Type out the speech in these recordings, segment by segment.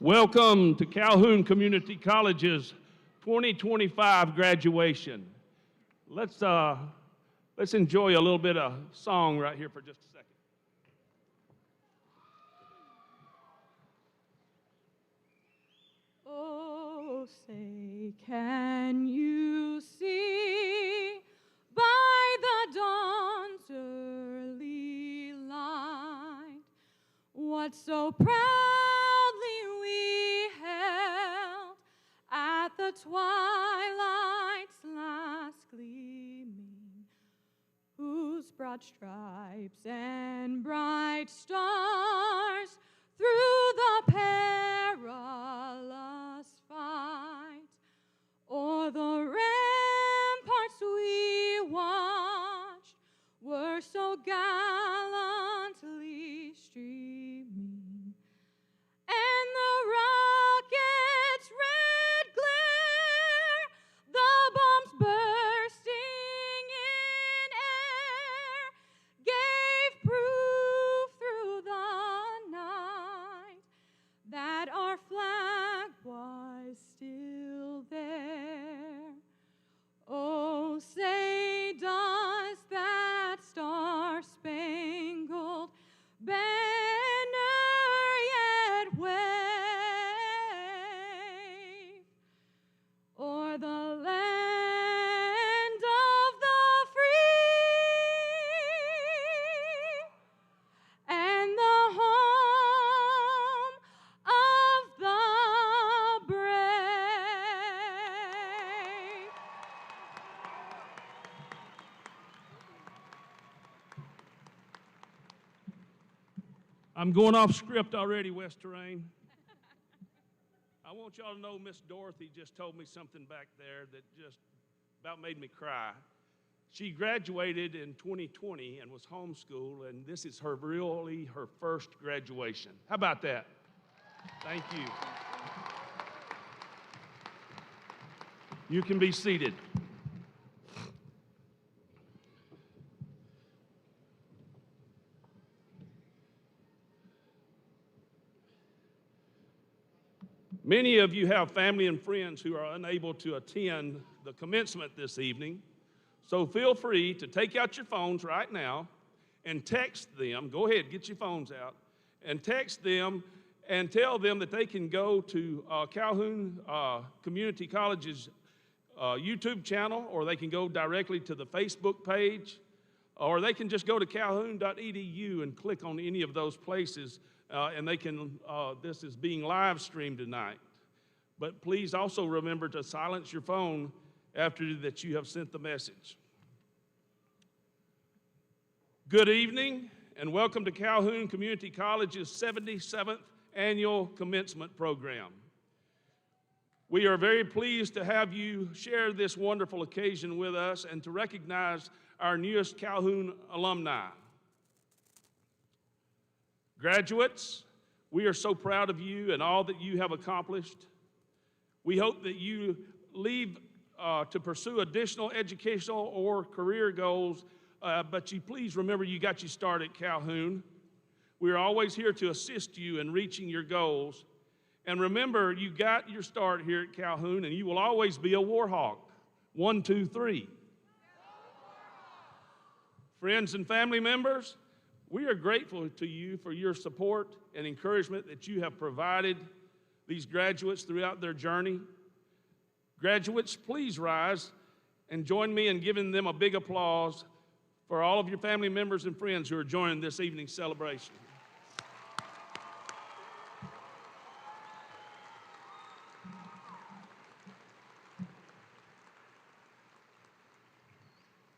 Welcome to Calhoun Community College's 2025 graduation. Let's enjoy a little bit of song right here for just a second. Oh, say, can you see by the dawn's early light what so proudly we held at the twilight's last gleaming, whose broad stripes and bright stars through the perilous fight o'er the ramparts we watched were so gallantly streaming, and the rocket's red glare, the bombs bursting in air, gave proof through the night that our flag was still there. Oh, say, does that star-spangled banner yet wave o'er the land of the free and the home of the brave? I'm going off script already, West Terrain. I want y'all to know Miss Dorothy just told me something back there that just about made me cry. She graduated in 2020 and was homeschooled, and this is really her first graduation. How about that? Thank you. You can be seated. Many of you have family and friends who are unable to attend the commencement this evening, so feel free to take out your phones right now and text them. Go ahead, get your phones out and text them and tell them that they can go to Calhoun Community College's YouTube channel, or they can go directly to the Facebook page, or they can just go to calhoun.edu and click on any of those places. And they can, this is being live streamed tonight. But please also remember to silence your phone after that you have sent the message. Good evening, and welcome to Calhoun Community College's 77th annual commencement program. We are very pleased to have you share this wonderful occasion with us and to recognize our newest Calhoun alumni. Graduates, we are so proud of you and all that you have accomplished. We hope that you leave to pursue additional educational or career goals, but you please remember you got your start at Calhoun. We are always here to assist you in reaching your goals. And remember, you got your start here at Calhoun, and you will always be a Warhawk. 1, 2, 3. Friends and family members, we are grateful to you for your support and encouragement that you have provided these graduates throughout their journey. Graduates, please rise and join me in giving them a big applause for all of your family members and friends who are joining this evening's celebration.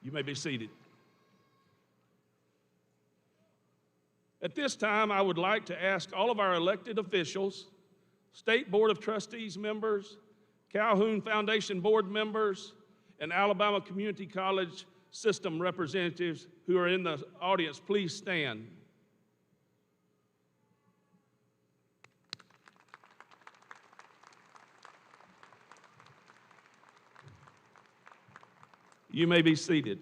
You may be seated. At this time, I would like to ask all of our elected officials, State Board of Trustees members, Calhoun Foundation Board members, and Alabama Community College System representatives who are in the audience, please stand. You may be seated.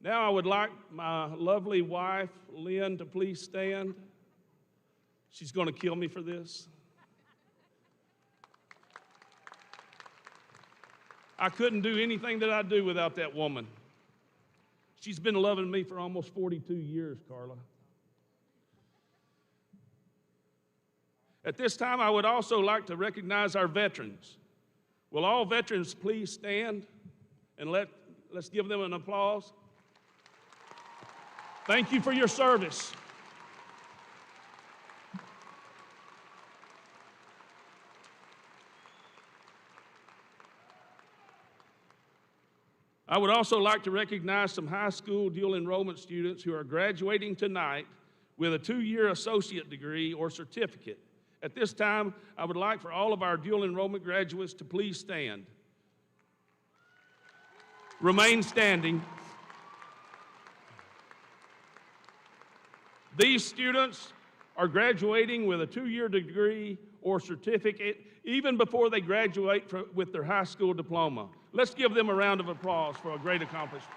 Now I would like my lovely wife, Lynn, to please stand. She's going to kill me for this. I couldn't do anything that I do without that woman. She's been loving me for almost 42 years, Carla. At this time, I would also like to recognize our veterans. Will all veterans please stand and let's give them an applause? Thank you for your service. I would also like to recognize some high school dual enrollment students who are graduating tonight with a 2-year associate degree or certificate. At this time, I would like for all of our dual enrollment graduates to please stand. Remain standing. These students are graduating with a 2-year degree or certificate even before they graduate with their high school diploma. Let's give them a round of applause for a great accomplishment.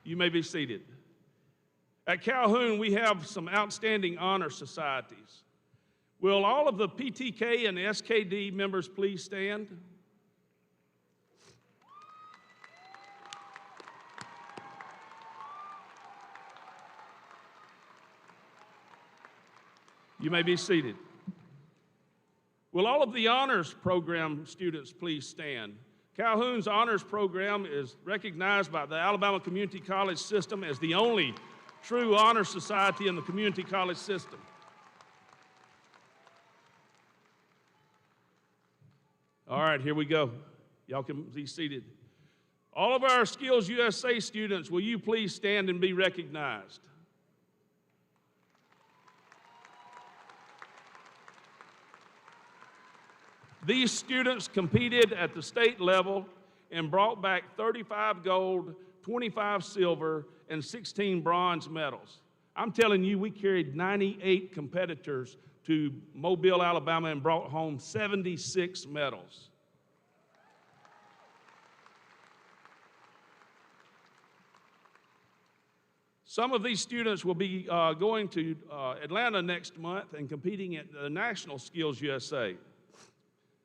You may be seated. At Calhoun, we have some outstanding honor societies. Will all of the PTK and SKD members please stand? You may be seated. Will all of the honors program students please stand? Calhoun's honors program is recognized by the Alabama Community College system as the only true honor society in the community college system. All right, here we go. Y'all can be seated. All of our Skills USA students, will you please stand and be recognized? These students competed at the state level and brought back 35 gold, 25 silver, and 16 bronze medals. I'm telling you, we carried 98 competitors to Mobile, Alabama, and brought home 76 medals. Some of these students will be going to Atlanta next month and competing at the National Skills USA.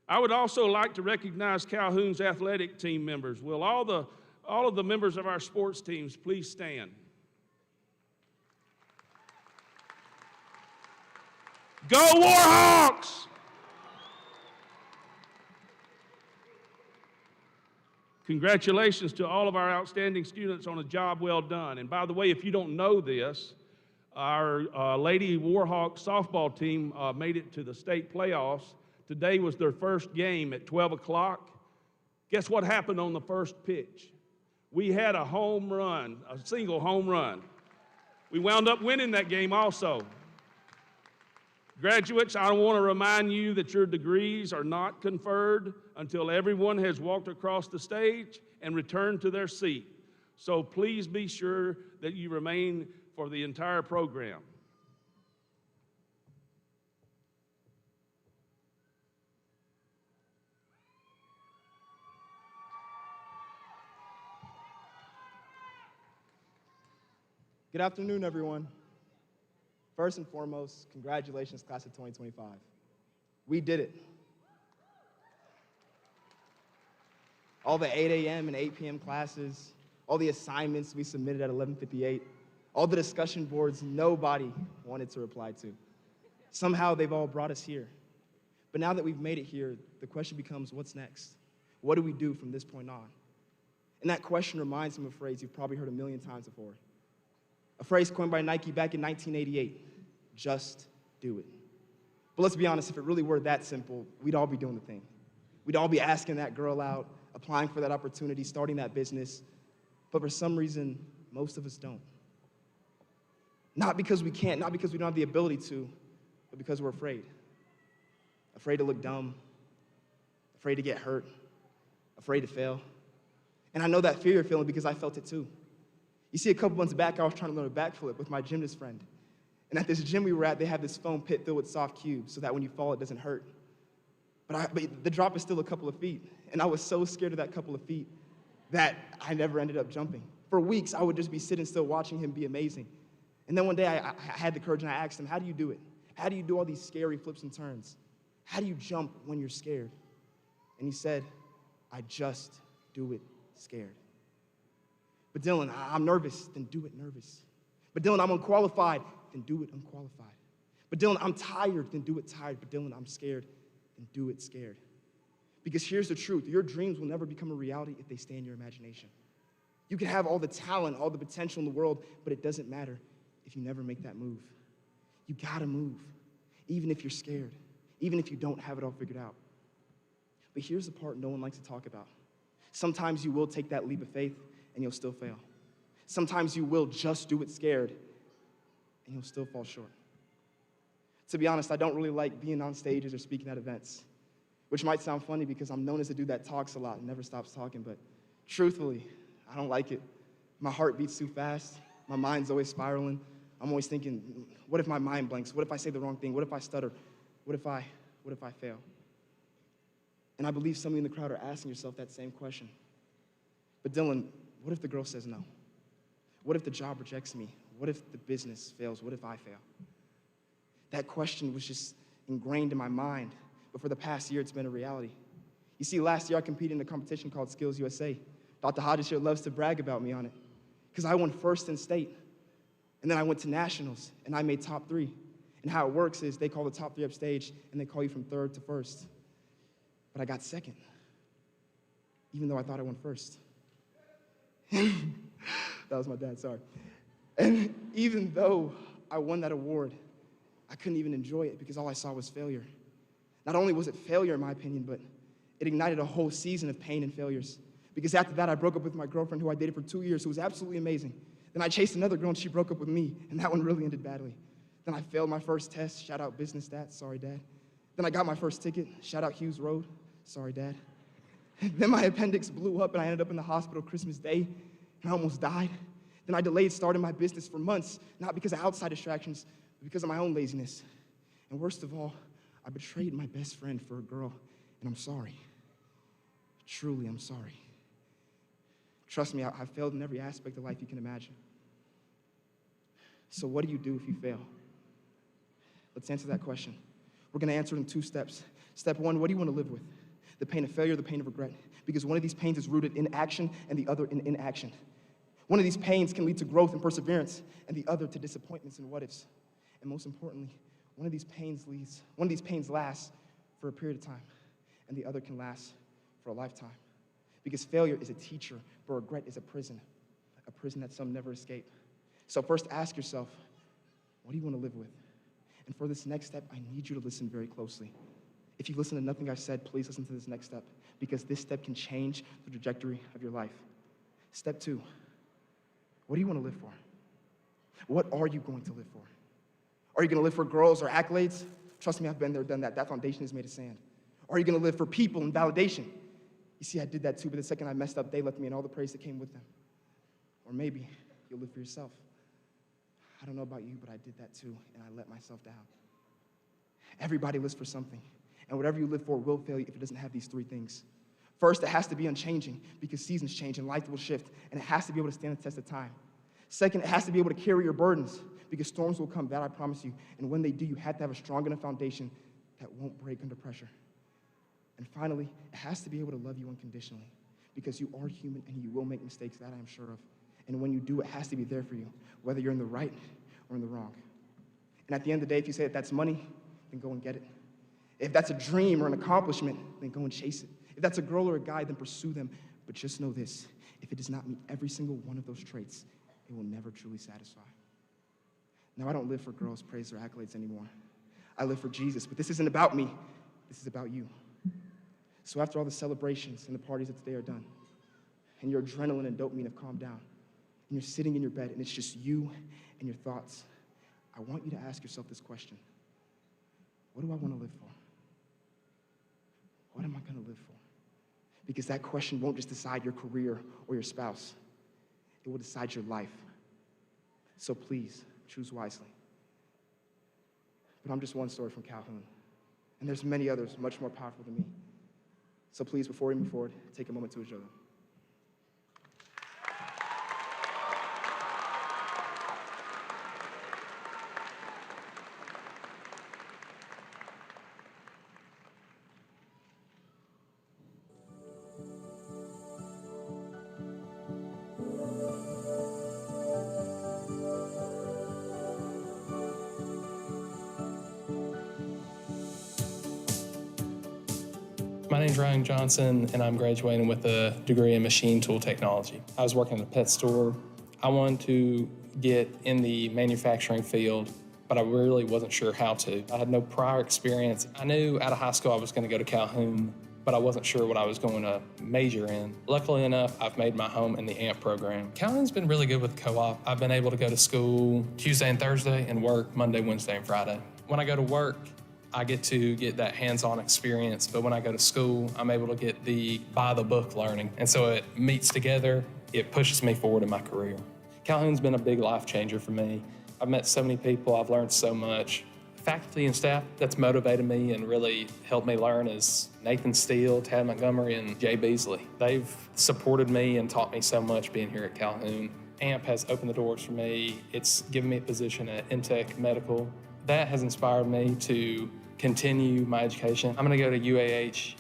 I would also like to recognize Calhoun's athletic team members. Will all of the members of our sports teams please stand? Go Warhawks! Congratulations to all of our outstanding students on a job well done. And by the way, if you don't know this, our Lady Warhawk softball team made it to the state playoffs. Today was their first game at 12 o'clock. Guess what happened on the first pitch? We had a home run, a single home run. We wound up winning that game also. Graduates, I want to remind you that your degrees are not conferred until everyone has walked across the stage and returned to their seat. So please be sure that you remain for the entire program. Good afternoon, everyone. First and foremost, congratulations, class of 2025. We did it. All the 8 a.m. and 8 p.m. classes, all the assignments we submitted at 11:58, all the discussion boards nobody wanted to reply to. Somehow they've all brought us here. But now that we've made it here, the question becomes, what's next? What do we do from this point on? And that question reminds me of a phrase you've probably heard a million times before. A phrase coined by Nike back in 1988, just do it. But let's be honest, if it really were that simple, we'd all be doing the thing. We'd all be asking that girl out, applying for that opportunity, starting that business. But for some reason, most of us don't. Not because we can't, not because we don't have the ability to, but because we're afraid. Afraid to look dumb, afraid to get hurt, afraid to fail. And I know that fear you're feeling because I felt it too. You see, a couple months back, I was trying to learn a backflip with my gymnast friend. And at this gym we were at, they have this foam pit filled with soft cubes so that when you fall, it doesn't hurt. But the drop is still a couple of feet. And I was so scared of that couple of feet that I never ended up jumping. For weeks, I would just be sitting still watching him be amazing. And then one day, I had the courage and I asked him, how do you do it? How do you do all these scary flips and turns? How do you jump when you're scared? And he said, I just do it scared. But Dylan, I'm nervous, then do it nervous. But Dylan, I'm unqualified, then do it unqualified. But Dylan, I'm tired, then do it tired. But Dylan, I'm scared, then do it scared. Because here's the truth, your dreams will never become a reality if they stay in your imagination. You can have all the talent, all the potential in the world, but it doesn't matter if you never make that move. You gotta move, even if you're scared, even if you don't have it all figured out. But here's the part no one likes to talk about. Sometimes you will take that leap of faith and you'll still fail. Sometimes you will just do it scared and you'll still fall short. To be honest, I don't really like being on stages or speaking at events, which might sound funny because I'm known as a dude that talks a lot and never stops talking, but truthfully, I don't like it. My heart beats too fast. My mind's always spiraling. I'm always thinking, what if my mind blanks? What if I say the wrong thing? What if I stutter? What if I fail? And I believe some of you in the crowd are asking yourself that same question. But Dylan, what if the girl says no? What if the job rejects me? What if the business fails? What if I fail? That question was just ingrained in my mind, but for the past year, it's been a reality. You see, last year I competed in a competition called Skills USA. Dr. Hodges here loves to brag about me on it, because I won first in state, and then I went to nationals, and I made top 3. And how it works is they call the top 3 upstage, and they call you from 3rd to 1st. But I got 2nd, even though I thought I won 1st. That was my dad, sorry. And even though I won that award, I couldn't even enjoy it because all I saw was failure. Not only was it failure, in my opinion, but it ignited a whole season of pain and failures. Because after that, I broke up with my girlfriend, who I dated for 2 years, who was absolutely amazing. Then I chased another girl, and she broke up with me, and that one really ended badly. Then I failed my first test, shout out business stats, sorry, Dad. Then I got my first ticket, shout out Hughes Road, sorry, Dad. Then my appendix blew up, and I ended up in the hospital Christmas Day, and I almost died. Then I delayed starting my business for months, not because of outside distractions, but because of my own laziness. And worst of all, I betrayed my best friend for a girl, and I'm sorry. Truly, I'm sorry. Trust me, I've failed in every aspect of life you can imagine. So what do you do if you fail? Let's answer that question. We're going to answer it in 2 steps. Step 1, what do you want to live with? The pain of failure, the pain of regret. Because one of these pains is rooted in action and the other in inaction. One of these pains can lead to growth and perseverance, and the other to disappointments and what-ifs. And most importantly, one of these pains lasts for a period of time, and the other can last for a lifetime. Because failure is a teacher, but regret is a prison that some never escape. So first ask yourself, what do you want to live with? And for this next step, I need you to listen very closely. If you've listened to nothing I've said, please listen to this next step, because this step can change the trajectory of your life. Step 2, what do you want to live for? What are you going to live for? Are you going to live for girls or accolades? Trust me, I've been there, done that. That foundation is made of sand. Or are you going to live for people and validation? You see, I did that too, but the second I messed up, they left me and all the praise that came with them. Or maybe you'll live for yourself. I don't know about you, but I did that too, and I let myself down. Everybody lives for something, and whatever you live for will fail you if it doesn't have these 3 things. First, it has to be unchanging, because seasons change and life will shift, and it has to be able to stand the test of time. Second, it has to be able to carry your burdens, because storms will come, that I promise you, and when they do, you have to have a strong enough foundation that won't break under pressure. And finally, it has to be able to love you unconditionally, because you are human and you will make mistakes, that I am sure of. And when you do, it has to be there for you, whether you're in the right or in the wrong. And at the end of the day, if you say that that's money, then go and get it. If that's a dream or an accomplishment, then go and chase it. If that's a girl or a guy, then pursue them. But just know this, if it does not meet every single one of those traits, it will never truly satisfy. Now, I don't live for girls' praise or accolades anymore. I live for Jesus, but this isn't about me. This is about you. So after all the celebrations and the parties of today are done, and your adrenaline and dopamine have calmed down, and you're sitting in your bed, and it's just you and your thoughts, I want you to ask yourself this question. What do I want to live for? What am I going to live for? Because that question won't just decide your career or your spouse. It will decide your life. So please, choose wisely. But I'm just one story from Calhoun, and there's many others much more powerful than me. So please, before we move forward, take a moment to each other. My name's Ryan Johnson, and I'm graduating with a degree in machine tool technology. I was working at a pet store. I wanted to get in the manufacturing field, but I really wasn't sure how to. I had no prior experience. I knew out of high school I was going to go to Calhoun, but I wasn't sure what I was going to major in. Luckily enough, I've made my home in the AMP program. Calhoun's been really good with co-op. I've been able to go to school Tuesday and Thursday and work Monday, Wednesday, and Friday. When I go to work, I get to get that hands-on experience, but when I go to school, I'm able to get the by-the-book learning. And so it meets together, it pushes me forward in my career. Calhoun's been a big life changer for me. I've met so many people, I've learned so much. Faculty and staff that's motivated me and really helped me learn is Nathan Steele, Tad Montgomery, and Jay Beasley. They've supported me and taught me so much being here at Calhoun. AMP has opened the doors for me. It's given me a position at Intech Medical. That has inspired me to continue my education. I'm gonna go to UAH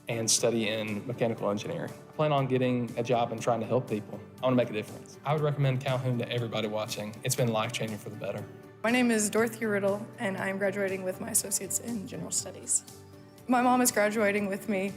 and study in mechanical engineering. I plan on getting a job and trying to help people. I wanna make a difference. I would recommend Calhoun to everybody watching. It's been life-changing for the better. My name is Dorothy Riddle, and I'm graduating with my associates in general studies. My mom is graduating with me.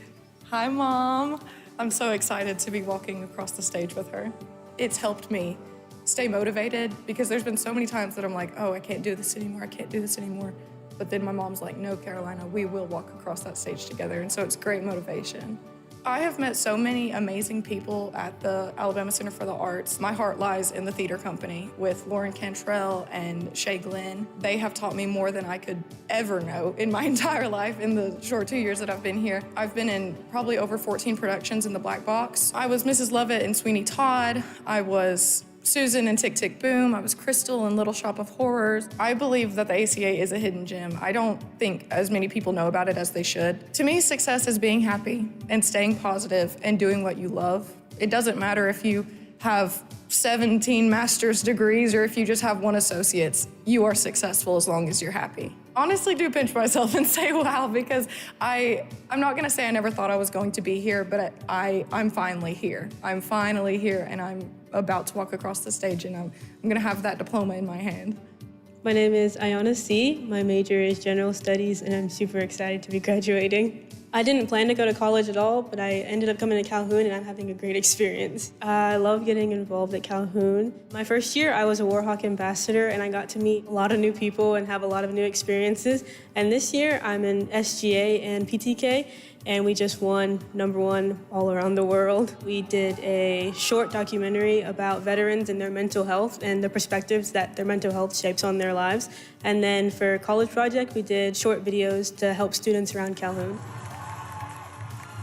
Hi, Mom. I'm so excited to be walking across the stage with her. It's helped me stay motivated because there's been so many times that I'm like, oh, I can't do this anymore, I can't do this anymore. But then my mom's like, no, Carolina, we will walk across that stage together. And so it's great motivation. I have met so many amazing people at the Alabama Center for the Arts. My heart lies in the theater company with Lauren Cantrell and Shay Glenn. They have taught me more than I could ever know in my entire life in the short 2 years that I've been here. I've been in probably over 14 productions in the Black Box. I was Mrs. Lovett in Sweeney Todd. I was Susan in Tick, Tick, Boom. I was Crystal in Little Shop of Horrors. I believe that the ACA is a hidden gem. I don't think as many people know about it as they should. To me, success is being happy and staying positive and doing what you love. It doesn't matter if you have 17 master's degrees or if you just have one associate's. You are successful as long as you're happy. Honestly, do pinch myself and say wow, because I'm not gonna say I never thought I was going to be here, but I'm finally here. I'm finally here, and I'm about to walk across the stage, and I'm gonna have that diploma in my hand. My name is Ayana C. My major is General Studies, and I'm super excited to be graduating. I didn't plan to go to college at all, but I ended up coming to Calhoun, and I'm having a great experience. I love getting involved at Calhoun. My first year, I was a Warhawk ambassador, and I got to meet a lot of new people and have a lot of new experiences. And this year, I'm in SGA and PTK, and we just won #1 all around the world. We did a short documentary about veterans and their mental health and the perspectives that their mental health shapes on their lives. And then for College Project, we did short videos to help students around Calhoun.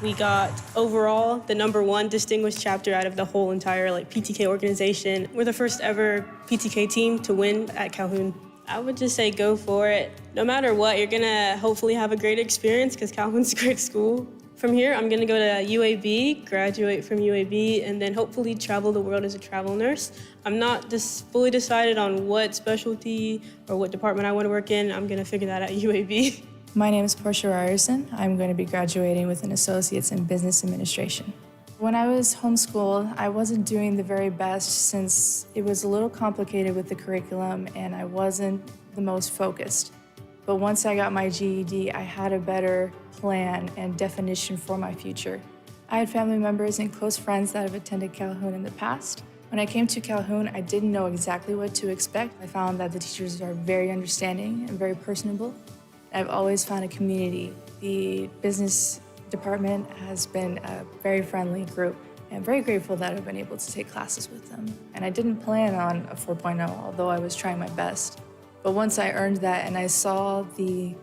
We got overall the #1 distinguished chapter out of the whole entire PTK organization. We're the first ever PTK team to win at Calhoun. I would just say go for it. No matter what, you're gonna hopefully have a great experience because Calhoun's a great school. From here, I'm gonna go to UAB, graduate from UAB, and then hopefully travel the world as a travel nurse. I'm not fully decided on what specialty or what department I wanna work in. I'm gonna figure that out at UAB. My name is Portia Ryerson. I'm going to be graduating with an associate's in business administration. When I was homeschooled, I wasn't doing the very best since it was a little complicated with the curriculum and I wasn't the most focused. But once I got my GED, I had a better plan and definition for my future. I had family members and close friends that have attended Calhoun in the past. When I came to Calhoun, I didn't know exactly what to expect. I found that the teachers are very understanding and very personable. I've always found a community. The business department has been a very friendly group, and I'm very grateful that I've been able to take classes with them. And I didn't plan on a 4.0, although I was trying my best. But once I earned that and I saw the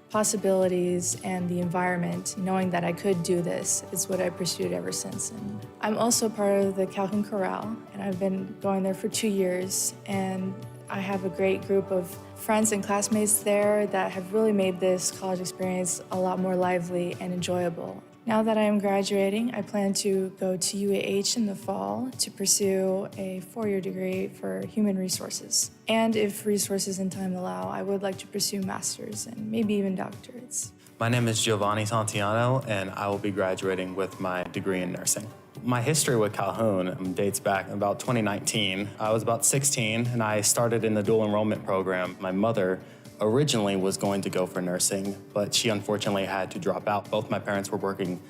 possibilities and the environment, knowing that I could do this, is what I pursued ever since. And I'm also part of the Calhoun Chorale, and I've been going there for 2 years, and I have a great group of friends and classmates there that have really made this college experience a lot more lively and enjoyable. Now that I am graduating, I plan to go to UAH in the fall to pursue a 4-year degree for human resources. And if resources and time allow, I would like to pursue masters and maybe even doctorates. My name is Giovanni Santiano, and I will be graduating with my degree in nursing. My history with Calhoun dates back about 2019. I was about 16, and I started in the dual enrollment program. My mother originally was going to go for nursing, but she unfortunately had to drop out. Both my parents were working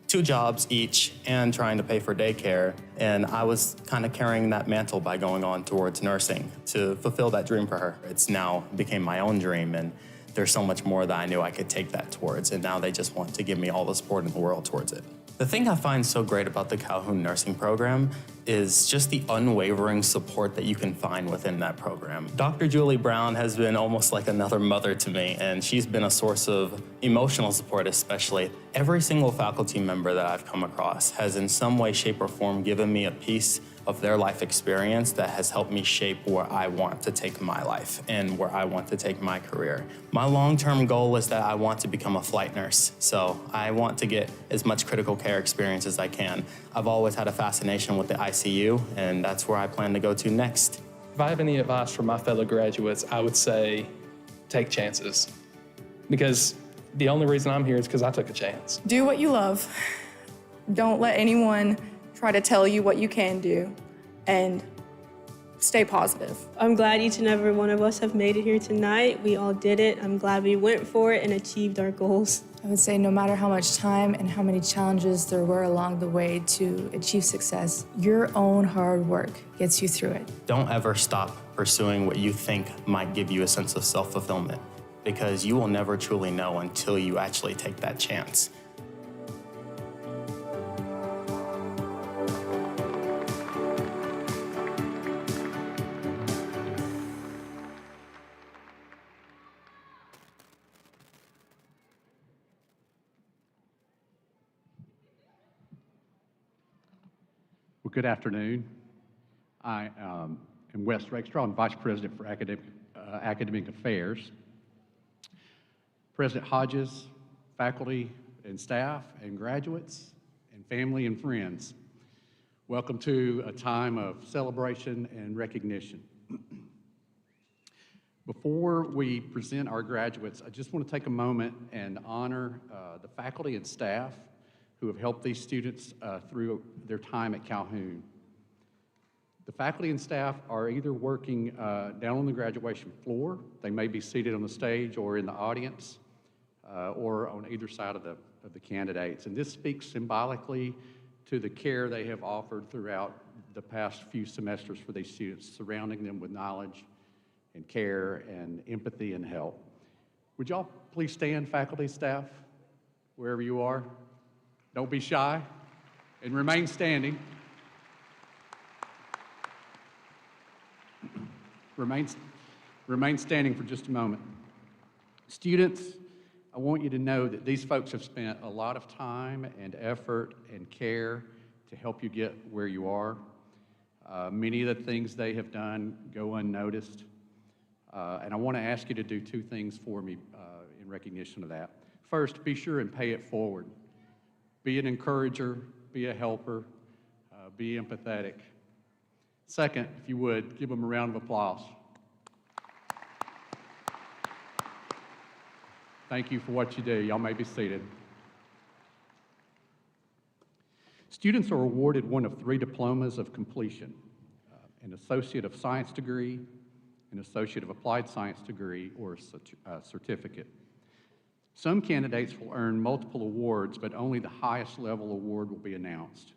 2 jobs each and trying to pay for daycare, and I was kind of carrying that mantle by going on towards nursing to fulfill that dream for her. It's now became my own dream, and there's so much more that I knew I could take that towards, and now they just want to give me all the support in the world towards it. The thing I find so great about the Calhoun nursing program is just the unwavering support that you can find within that program. Dr. Julie Brown has been almost like another mother to me, and she's been a source of emotional support especially. Every single faculty member that I've come across has in some way, shape, or form given me a piece of their life experience that has helped me shape where I want to take my life and where I want to take my career. My long-term goal is that I want to become a flight nurse, so I want to get as much critical care experience as I can. I've always had a fascination with the ICU, and that's where I plan to go to next. If I have any advice for my fellow graduates, I would say take chances. Because the only reason I'm here is because I took a chance. Do what you love. Don't let anyone try to tell you what you can do, and stay positive. I'm glad each and every one of us have made it here tonight. We all did it. I'm glad we went for it and achieved our goals. I would say no matter how much time and how many challenges there were along the way to achieve success, your own hard work gets you through it. Don't ever stop pursuing what you think might give you a sense of self-fulfillment, because you will never truly know until you actually take that chance. Well, good afternoon. I am Wes Rakestraw. I'm Vice President for Academic Affairs. President Hodges, faculty and staff and graduates and family and friends, welcome to a time of celebration and recognition. Before we present our graduates, I just want to take a moment and honor the faculty and staff who have helped these students through their time at Calhoun. The faculty and staff are either working down on the graduation floor, they may be seated on the stage or in the audience, or on either side of the candidates. And this speaks symbolically to the care they have offered throughout the past few semesters for these students, surrounding them with knowledge and care and empathy and help. Would y'all please stand, faculty, staff, wherever you are? Don't be shy, and remain standing. Remain standing for just a moment. Students, I want you to know that these folks have spent a lot of time and effort and care to help you get where you are. Many of the things they have done go unnoticed. And I want to ask you to do 2 things for me in recognition of that. First, be sure and pay it forward. Be an encourager, be a helper, be empathetic. Second, if you would, give them a round of applause. Thank you for what you do. Y'all may be seated. Students are awarded one of 3 diplomas of completion, an Associate of Science degree, an Associate of Applied Science degree, or a certificate. Some candidates will earn multiple awards, but only the highest level award will be announced.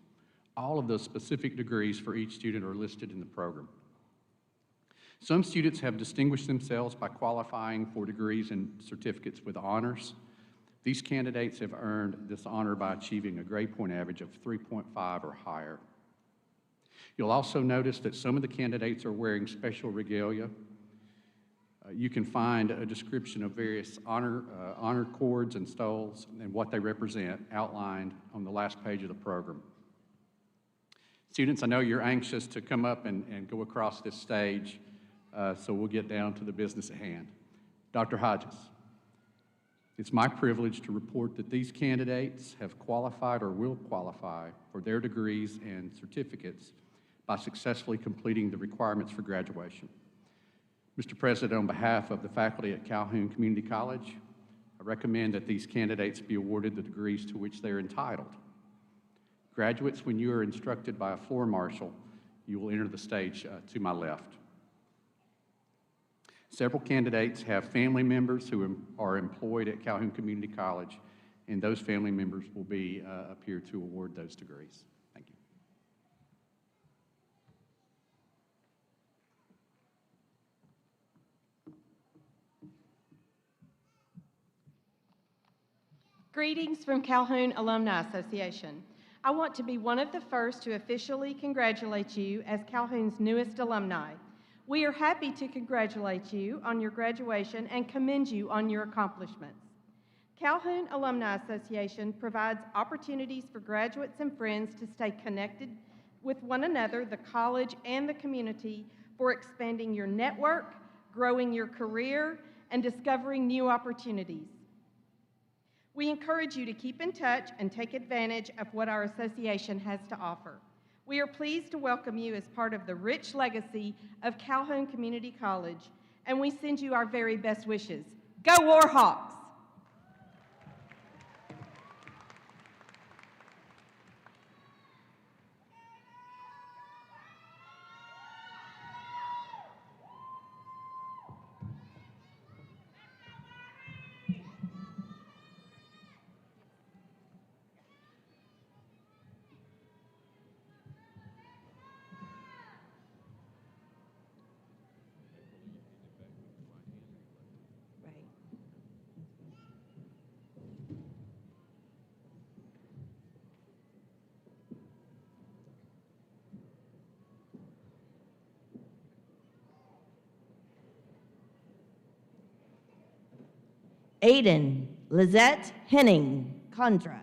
All of the specific degrees for each student are listed in the program. Some students have distinguished themselves by qualifying for degrees and certificates with honors. These candidates have earned this honor by achieving a grade point average of 3.5 or higher. You'll also notice that some of the candidates are wearing special regalia. You can find a description of various honor cords and stoles and what they represent outlined on the last page of the program. Students, I know you're anxious to come up and go across this stage, so we'll get down to the business at hand. Dr. Hodges, it's my privilege to report that these candidates have qualified or will qualify for their degrees and certificates by successfully completing the requirements for graduation. Mr. President, on behalf of the faculty at Calhoun Community College, I recommend that these candidates be awarded the degrees to which they are entitled. Graduates, when you are instructed by a floor marshal, you will enter the stage to my left. Several candidates have family members who are employed at Calhoun Community College, and those family members will be up here to award those degrees. Thank you. Greetings from Calhoun Alumni Association. I want to be one of the first to officially congratulate you as Calhoun's newest alumni. We are happy to congratulate you on your graduation and commend you on your accomplishments. Calhoun Alumni Association provides opportunities for graduates and friends to stay connected with one another, the college, and the community for expanding your network, growing your career, and discovering new opportunities. We encourage you to keep in touch and take advantage of what our association has to offer. We are pleased to welcome you as part of the rich legacy of Calhoun Community College, and we send you our very best wishes. Go Warhawks! Aiden Lizette Henning, Condra.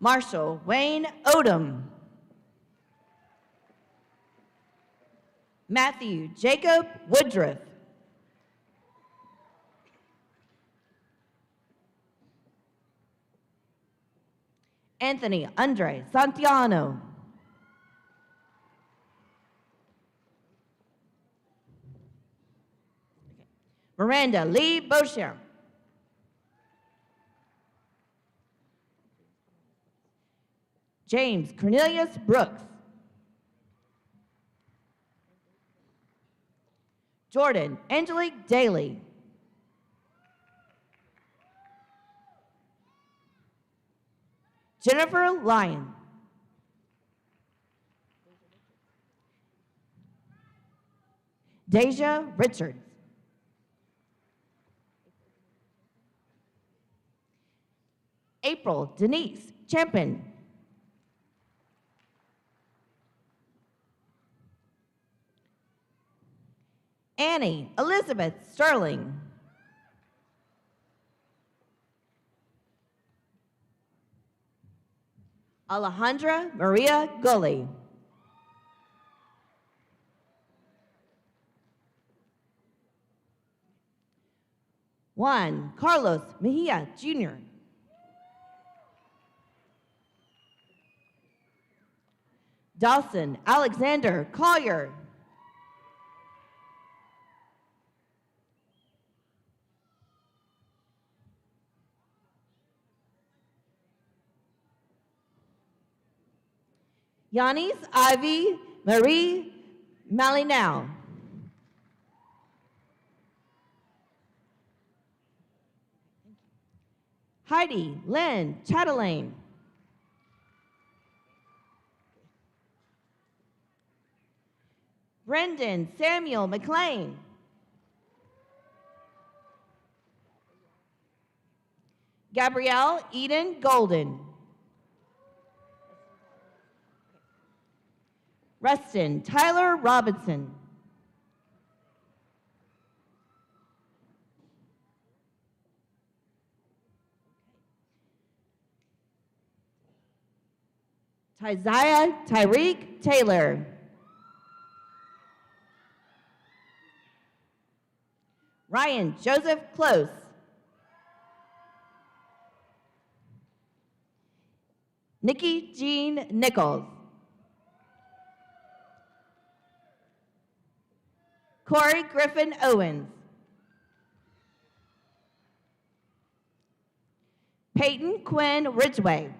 Marshall Wayne Odom. Matthew Jacob Woodruff. Anthony Andre Santiano. Miranda Lee Beauchamp. James Cornelius Brooks. Jordan Angelique Daly. Jennifer Lyon. Deja Richards. April Denise Champion. Annie Elizabeth Sterling. Alejandra Maria Gully. Juan Carlos Mejia Jr. Dawson Alexander Collier. Yanis Ivy Marie Malinau. Heidi Lynn Chatelaine. Brendan Samuel McLean. Gabrielle Eden Golden. Rustin Tyler Robinson. Isaiah Tyreek Taylor. Ryan Joseph Close. Nikki Jean Nichols. Corey Griffin Owens. Peyton Quinn Ridgway.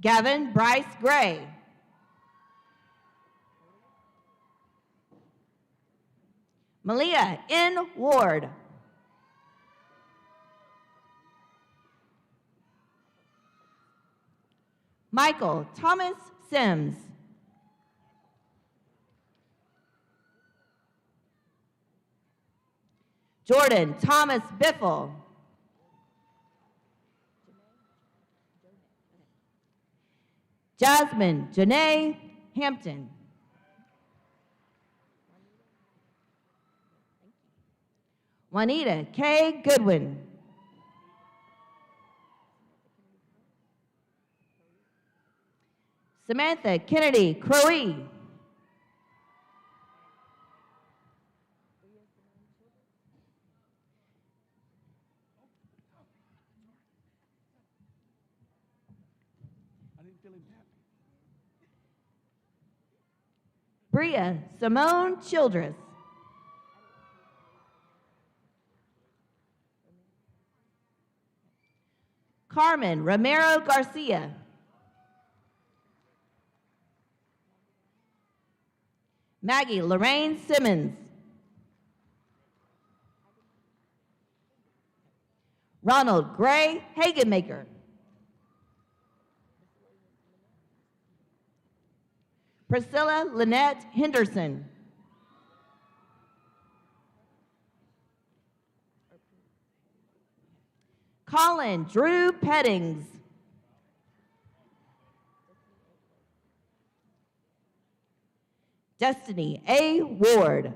Gavin Bryce Gray. Malia N. Ward. Michael Thomas Sims. Jordan Thomas Biffle. Jasmine Janae Hampton. Juanita K. Goodwin. Samantha Kennedy Crowe. Bria Simone Childress. Carmen Romero Garcia. Maggie Lorraine Simmons. Ronald Gray Hagenmaker. Priscilla Lynette Henderson. Colin Drew Pettings. Destiny A. Ward.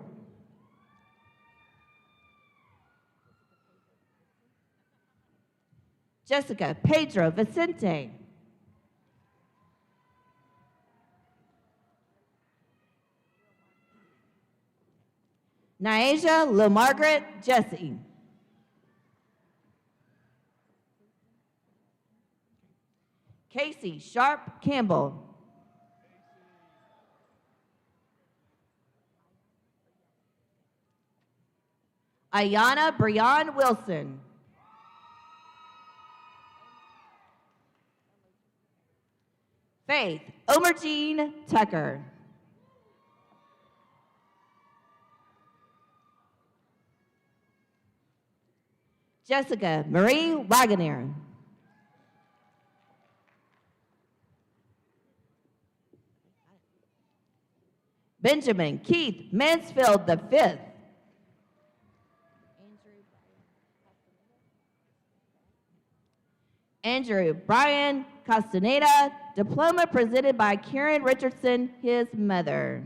Jessica Pedro Vicente. Niaja LaMargaret Jesse. Casey Sharp Campbell. Ayana Brian Wilson. Faith Omerjean Tucker. Jessica Marie Wagoner. Benjamin Keith Mansfield V. Andrew Brian Castaneda, diploma presented by Karen Richardson, his mother.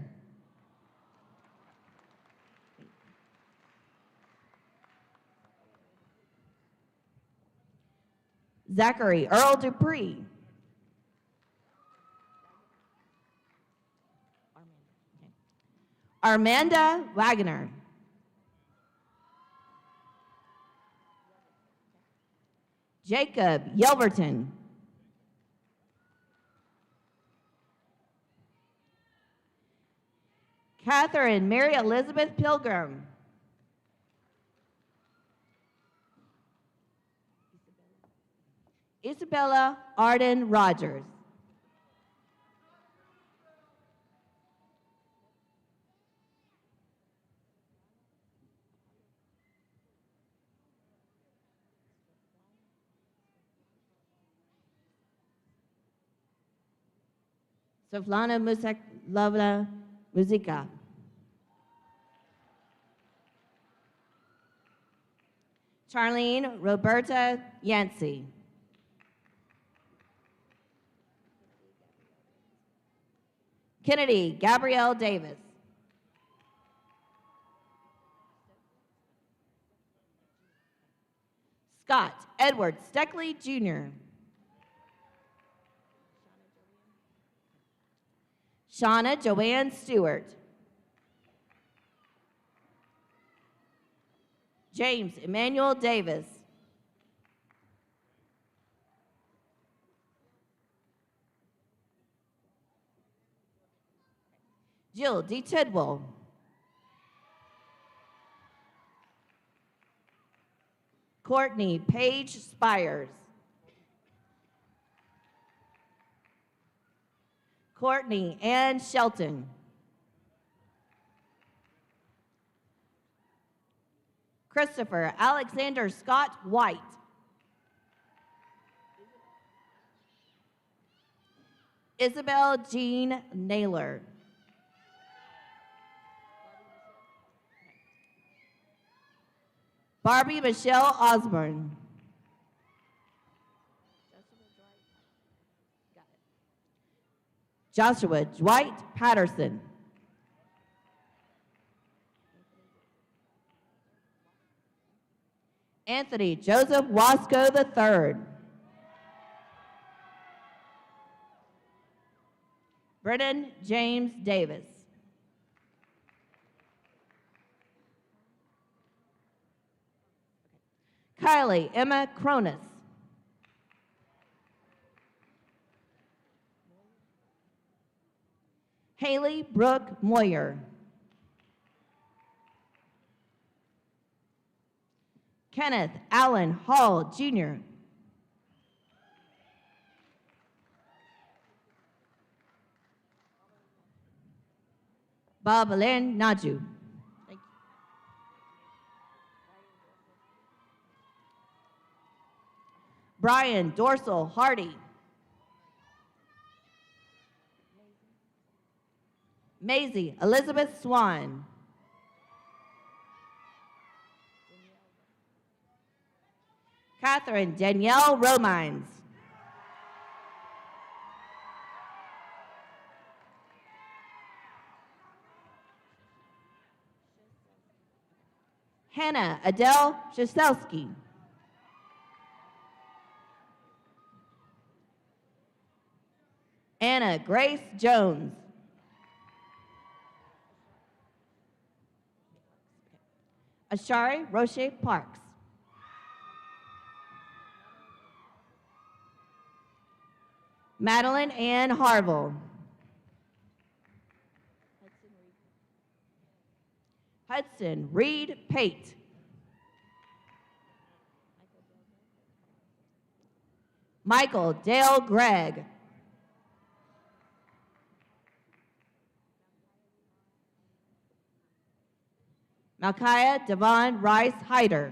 Zachary Earl Dupree. Armanda Wagner. Jacob Yelverton. Catherine Mary Elizabeth Pilgrim. Isabella Arden Rogers. Soflana Lavla Musica. Charlene Roberta Yancey. Kennedy Gabrielle Davis. Scott Edward Steckley Jr. Shauna Joanne Stewart. James Emmanuel Davis. Jill D. Tidwell. Courtney Paige Spires. Courtney Ann Shelton. Christopher Alexander Scott White. Isabel Jean Naylor. Barbie Michelle Osborne. Joshua Dwight Patterson. Anthony Joseph Wasco III. Brennan James Davis. Kylie Emma Cronus. Haley Brooke Moyer. Kenneth Allen Hall, Jr. Bob Alain Naju. Brian Dorsal Hardy. Maisie Elizabeth Swan. Catherine Danielle Romines. Hannah Adele Shastowski. Anna Grace Jones. Ashari Roche Parks. Madeline Ann Harville. Hudson Reed Pate. Michael Dale Gregg. Malchiah Devon Rice Hyder.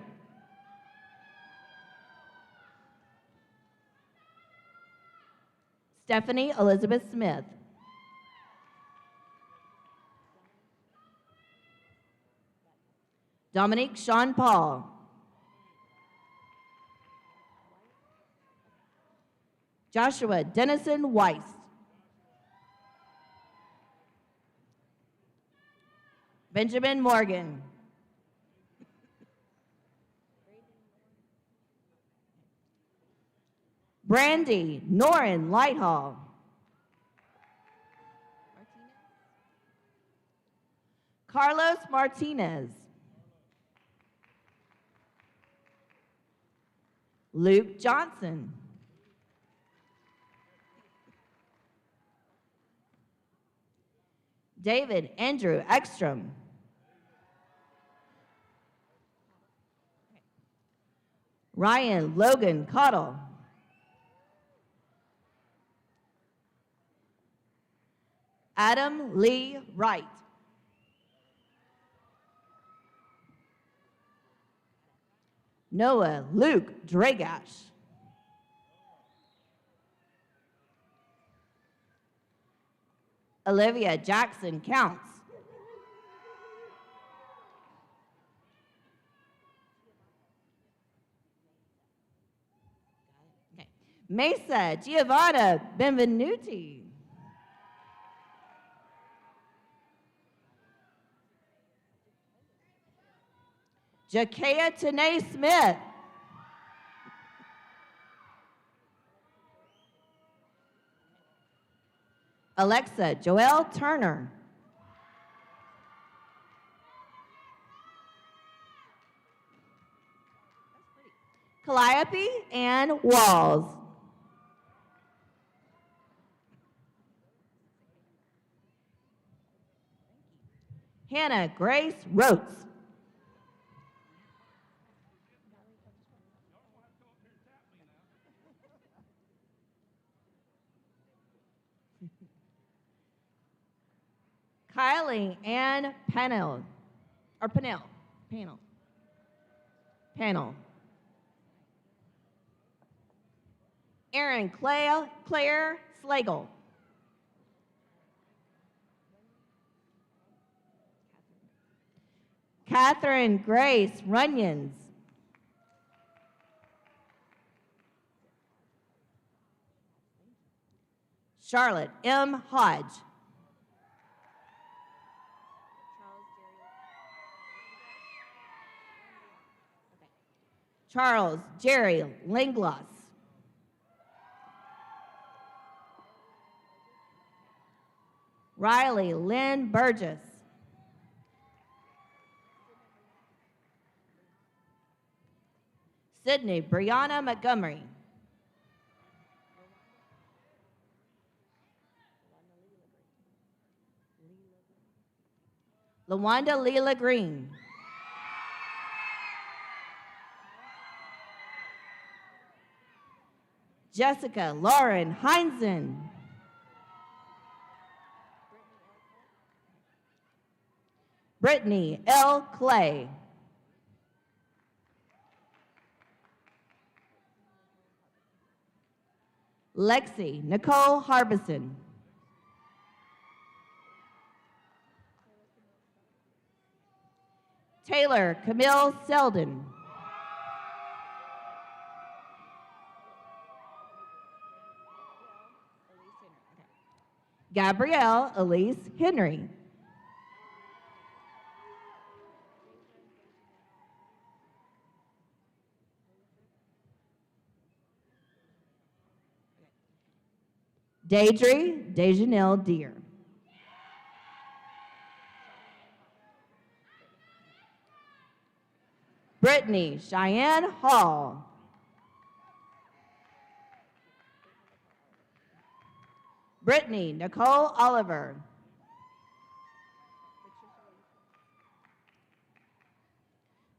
Stephanie Elizabeth Smith. Dominique Sean Paul. Joshua Dennison Weiss. Benjamin Morgan. Brandy Norin Lighthall. Carlos Martinez. Luke Johnson. David Andrew Ekstrom. Ryan Logan Cottle. Adam Lee Wright. Noah Luke Dragash. Olivia Jackson Counts. Okay. Mesa Giovanna Benvenuti. Jakea Tanae Smith. Alexa Joelle Turner. Calliope Ann Walls. Hannah Grace Rotes. Kylie Ann Panel. Erin Claire Slagle. Catherine Grace Runyons. Charlotte M. Hodge. Charles Jerry Langloss. Riley Lynn Burgess. Sydney Brianna Montgomery. LaWanda Leela Green. Jessica Lauren Heinzen. Brittany L. Clay. Lexi Nicole Harbison. Taylor Camille Selden. Gabrielle Elise Henry. Daedry Dejanelle Deer. Brittany Cheyenne Hall. Brittany Nicole Oliver.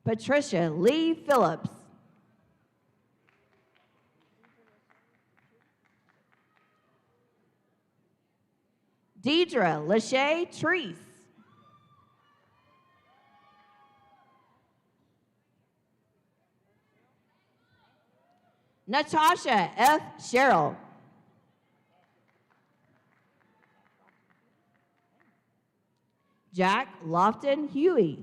Patricia Lee Phillips. Deidre Lachey Treese. Natasha F. Sherrill. Jack Lofton Huey.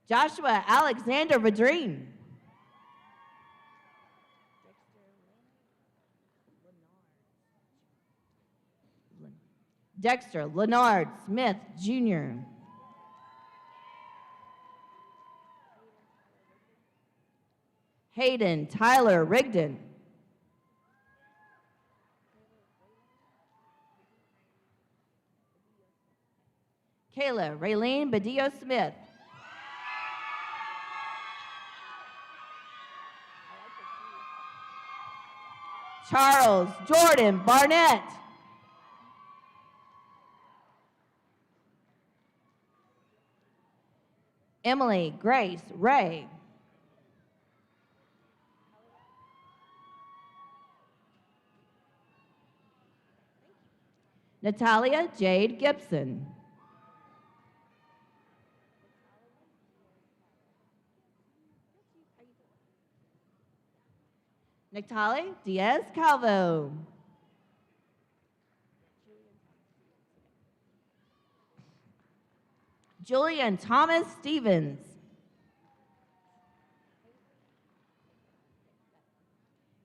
Joshua Alexander Vadreen. Dexter Leonard Smith, Jr. Hayden Tyler Rigdon. Kayla Raylene Badillo Smith. Charles Jordan Barnett. Emily Grace Ray. Natalia Jade Gibson. Natalie Diaz Calvo. Julian Thomas Stevens.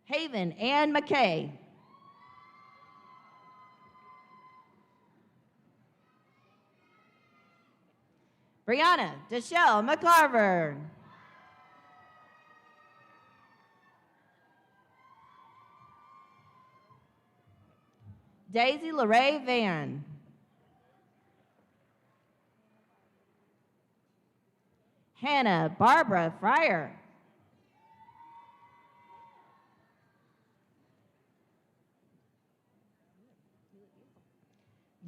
Haven Ann McKay. Brianna Deshelle McCarver. Daisy LaRae Van. Hannah Barbara Fryer.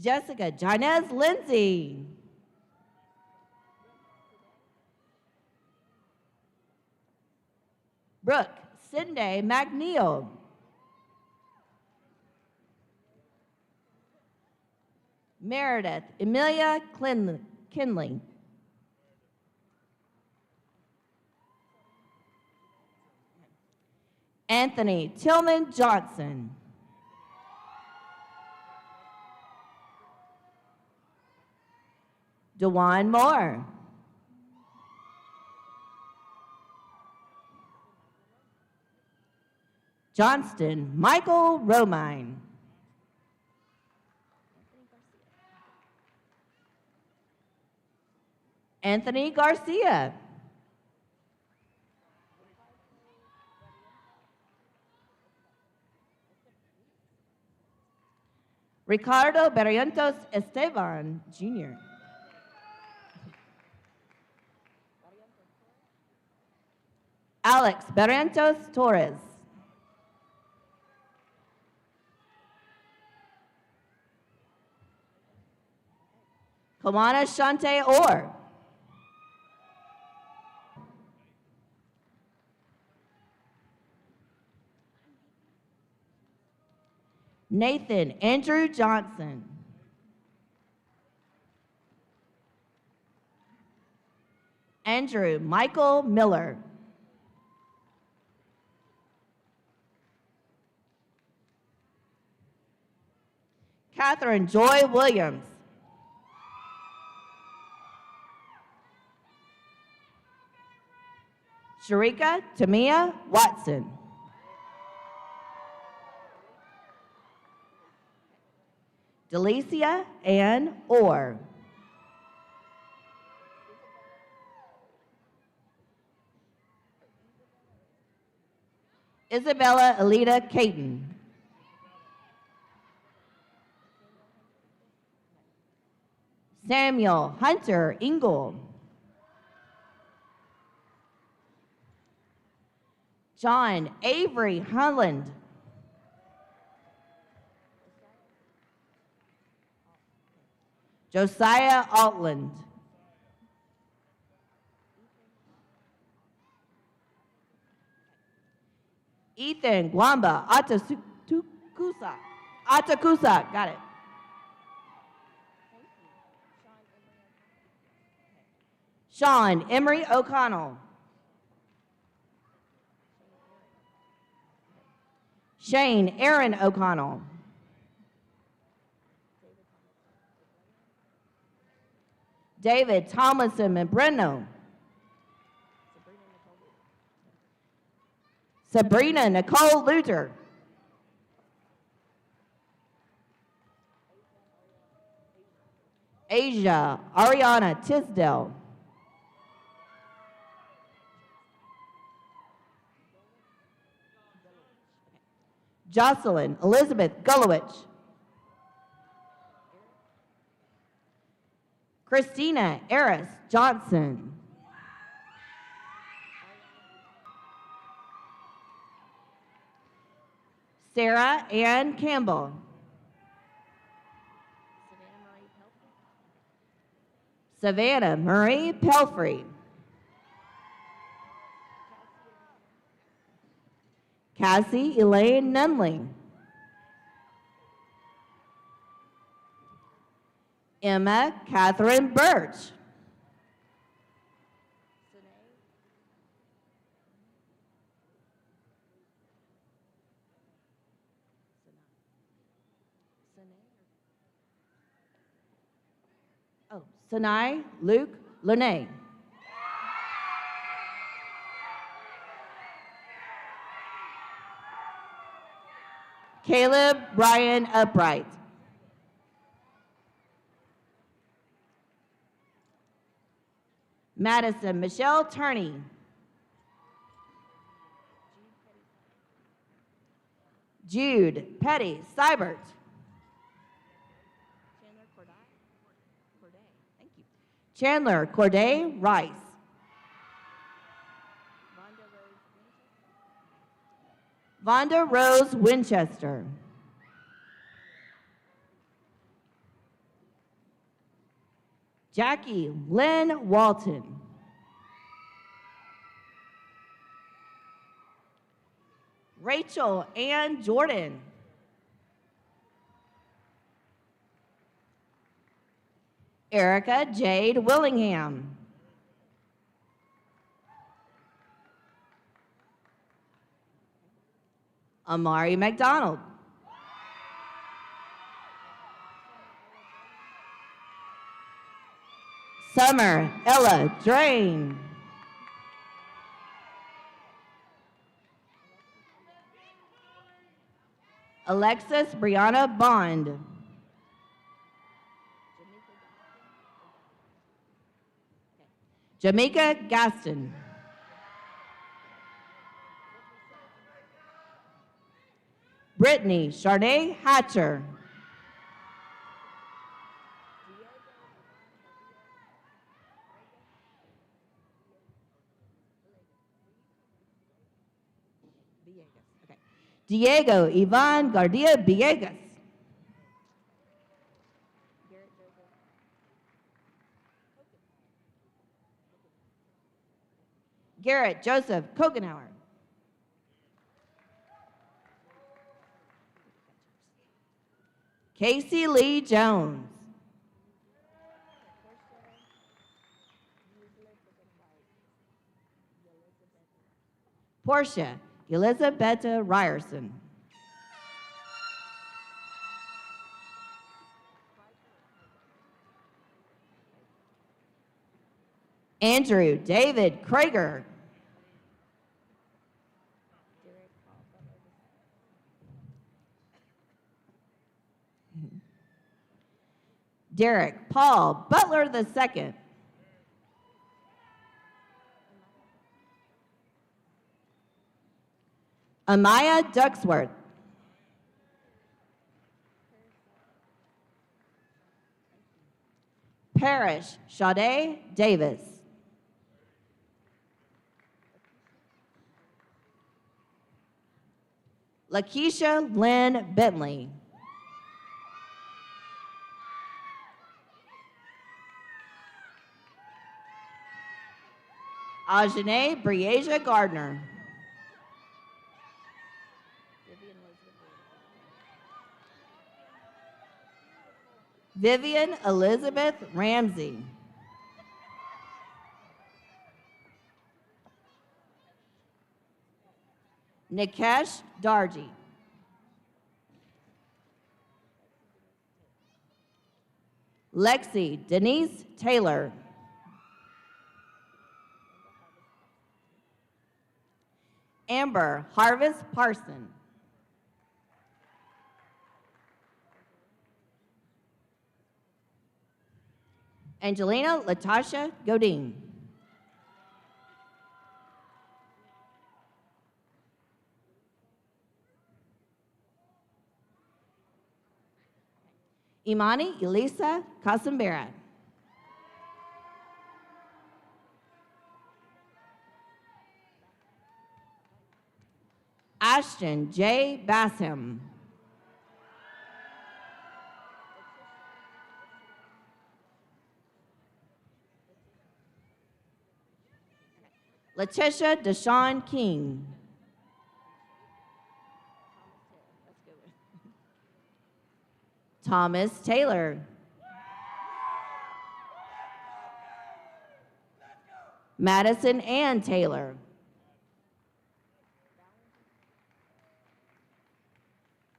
Jessica Jinez Lindsay. Brooke Cindy McNeil. Meredith Emilia Kinley. Anthony Tillman Johnson. DeJuan Moore. Johnston Michael Romine. Anthony Garcia. Ricardo Barrientos Esteban, Jr. Alex Barrientos Torres. Kawana Shante Orr. Nathan Andrew Johnson. Andrew Michael Miller. Catherine Joy Williams. Sharika Tamia Watson. Delicia Ann Orr. Isabella Alita Caton. Samuel Hunter Ingle. John Avery Holland. Josiah Altland. Ethan Gwamba Atakusa, got it. Sean Emery O'Connell. Shane Aaron O'Connell. David Tomlinson Membreno. Sabrina Nicole Luther. Asia Ariana Tisdale. Jocelyn Elizabeth Gulowich. Christina Eris Johnson. Sarah Ann Campbell. Savannah Marie Pelfrey. Cassie Elaine Nunley. Emma Catherine Birch. Sinai Luke Lene. Caleb Brian Upright. Madison Michelle Turney. Jude Petty Seibert. Chandler Corday Rice. Vonda Rose Winchester. Jackie Lynn Walton. Rachel Ann Jordan. Erica Jade Willingham. Amari McDonald. Summer Ella Drain. Alexis Brianna Bond. Jamaica Gaston. Brittany Charday Hatcher. Diego Ivan Gardia Villegas. Garrett Joseph Kogenauer. Casey Lee Jones. Portia Elizabetta Ryerson. Andrew David Krager. Derek Paul Butler II. Amaya Ducksworth. Parrish Sade Davis. Lakeisha Lynn Bentley. Ajane Briasia Gardner. Vivian Elizabeth Ramsey. Nikesh Darji. Lexi Denise Taylor. Amber Harvest Parson. Angelina Latasha Godin. Imani Elisa Casambera. Ashton J. Bassam. Letitia Deshawn King. Thomas Taylor. Madison Ann Taylor.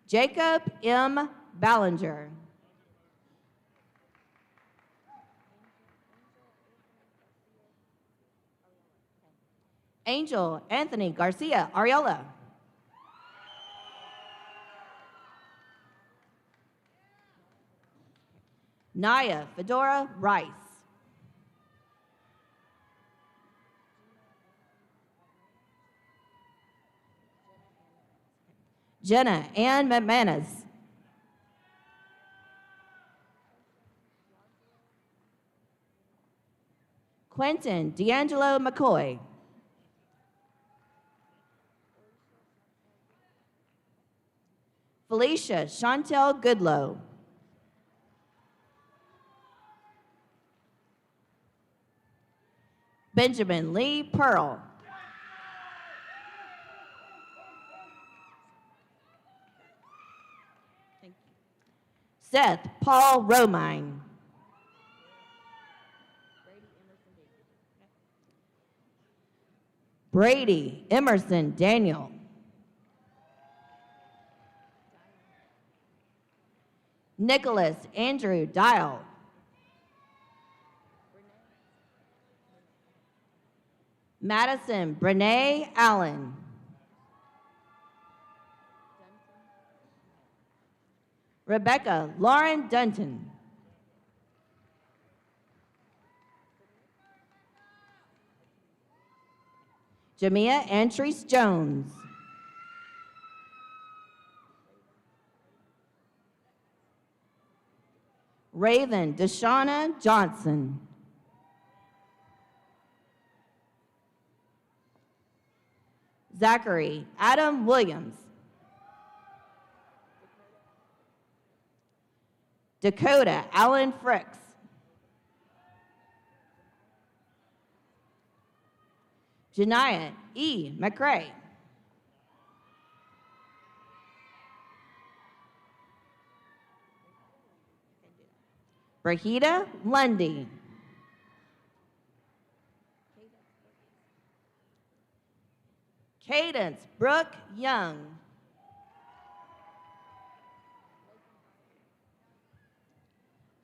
Jacob M. Ballinger. Angel Anthony Garcia Ariola. Naya Fedora Rice. Jenna Ann McManus. Quentin D'Angelo McCoy. Felicia Chantel Goodlow. Benjamin Lee Pearl. Seth Paul Romine. Brady Emerson Daniel. Nicholas Andrew Dial. Madison Brene Allen. Rebecca Lauren Dunton. Jamia Antrice Jones. Raven Deshauna Johnson. Zachary Adam Williams. Dakota Allen Fricks. Janiah E. McRae. Brahita Lundy. Cadence Brooke Young.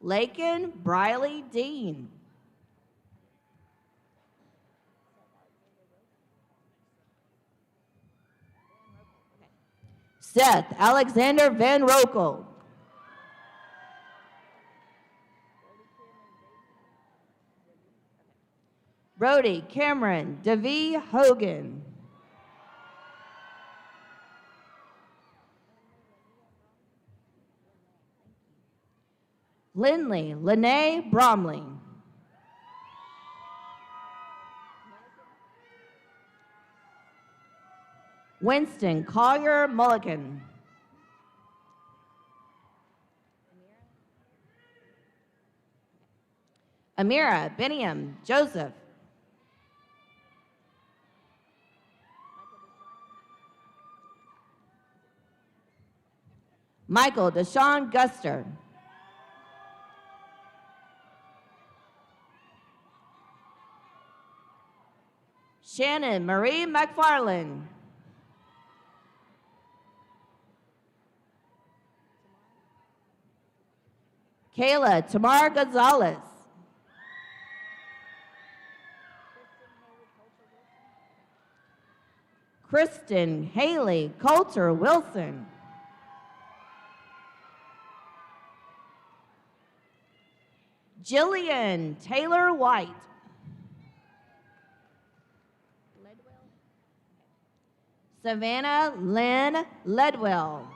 Lakin Briley Dean. Seth Alexander Van Rokel. Brody Cameron DeVee Hogan. Lindley Lene Bromley. Winston Collier Mulligan. Amira Beniam Joseph. Michael Deshaun Guster. Shannon Marie McFarland. Kayla Tamar Gonzalez. Kristen Haley Coulter Wilson. Jillian Taylor White. Savannah Lynn Ledwell.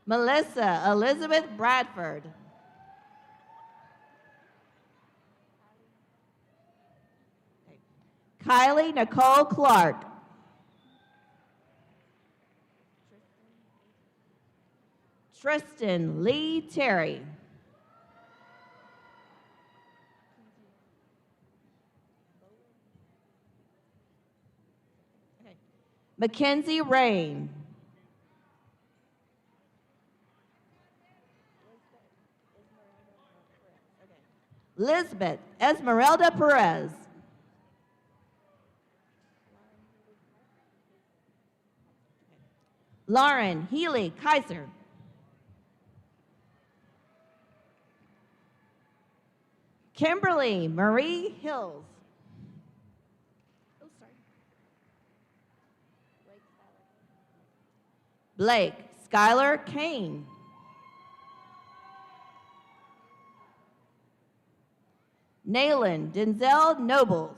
Melissa Elizabeth Bradford. Kylie Nicole Clark. Tristan Lee Terry. Mackenzie Rain. Lisbeth Esmeralda Perez. Lauren Healy Kaiser. Kimberly Marie Hills. Blake Skylar Kane. Nayland Denzel Nobles.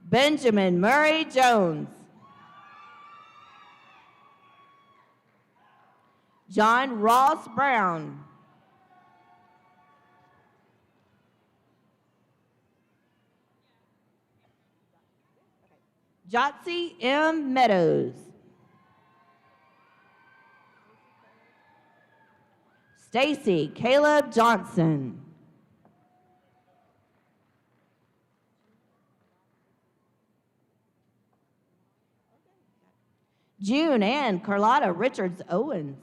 Benjamin Murray Jones. John Ross Brown. Jotzi M. Meadows. Stacy Caleb Johnson. June Ann Carlotta Richards Owens.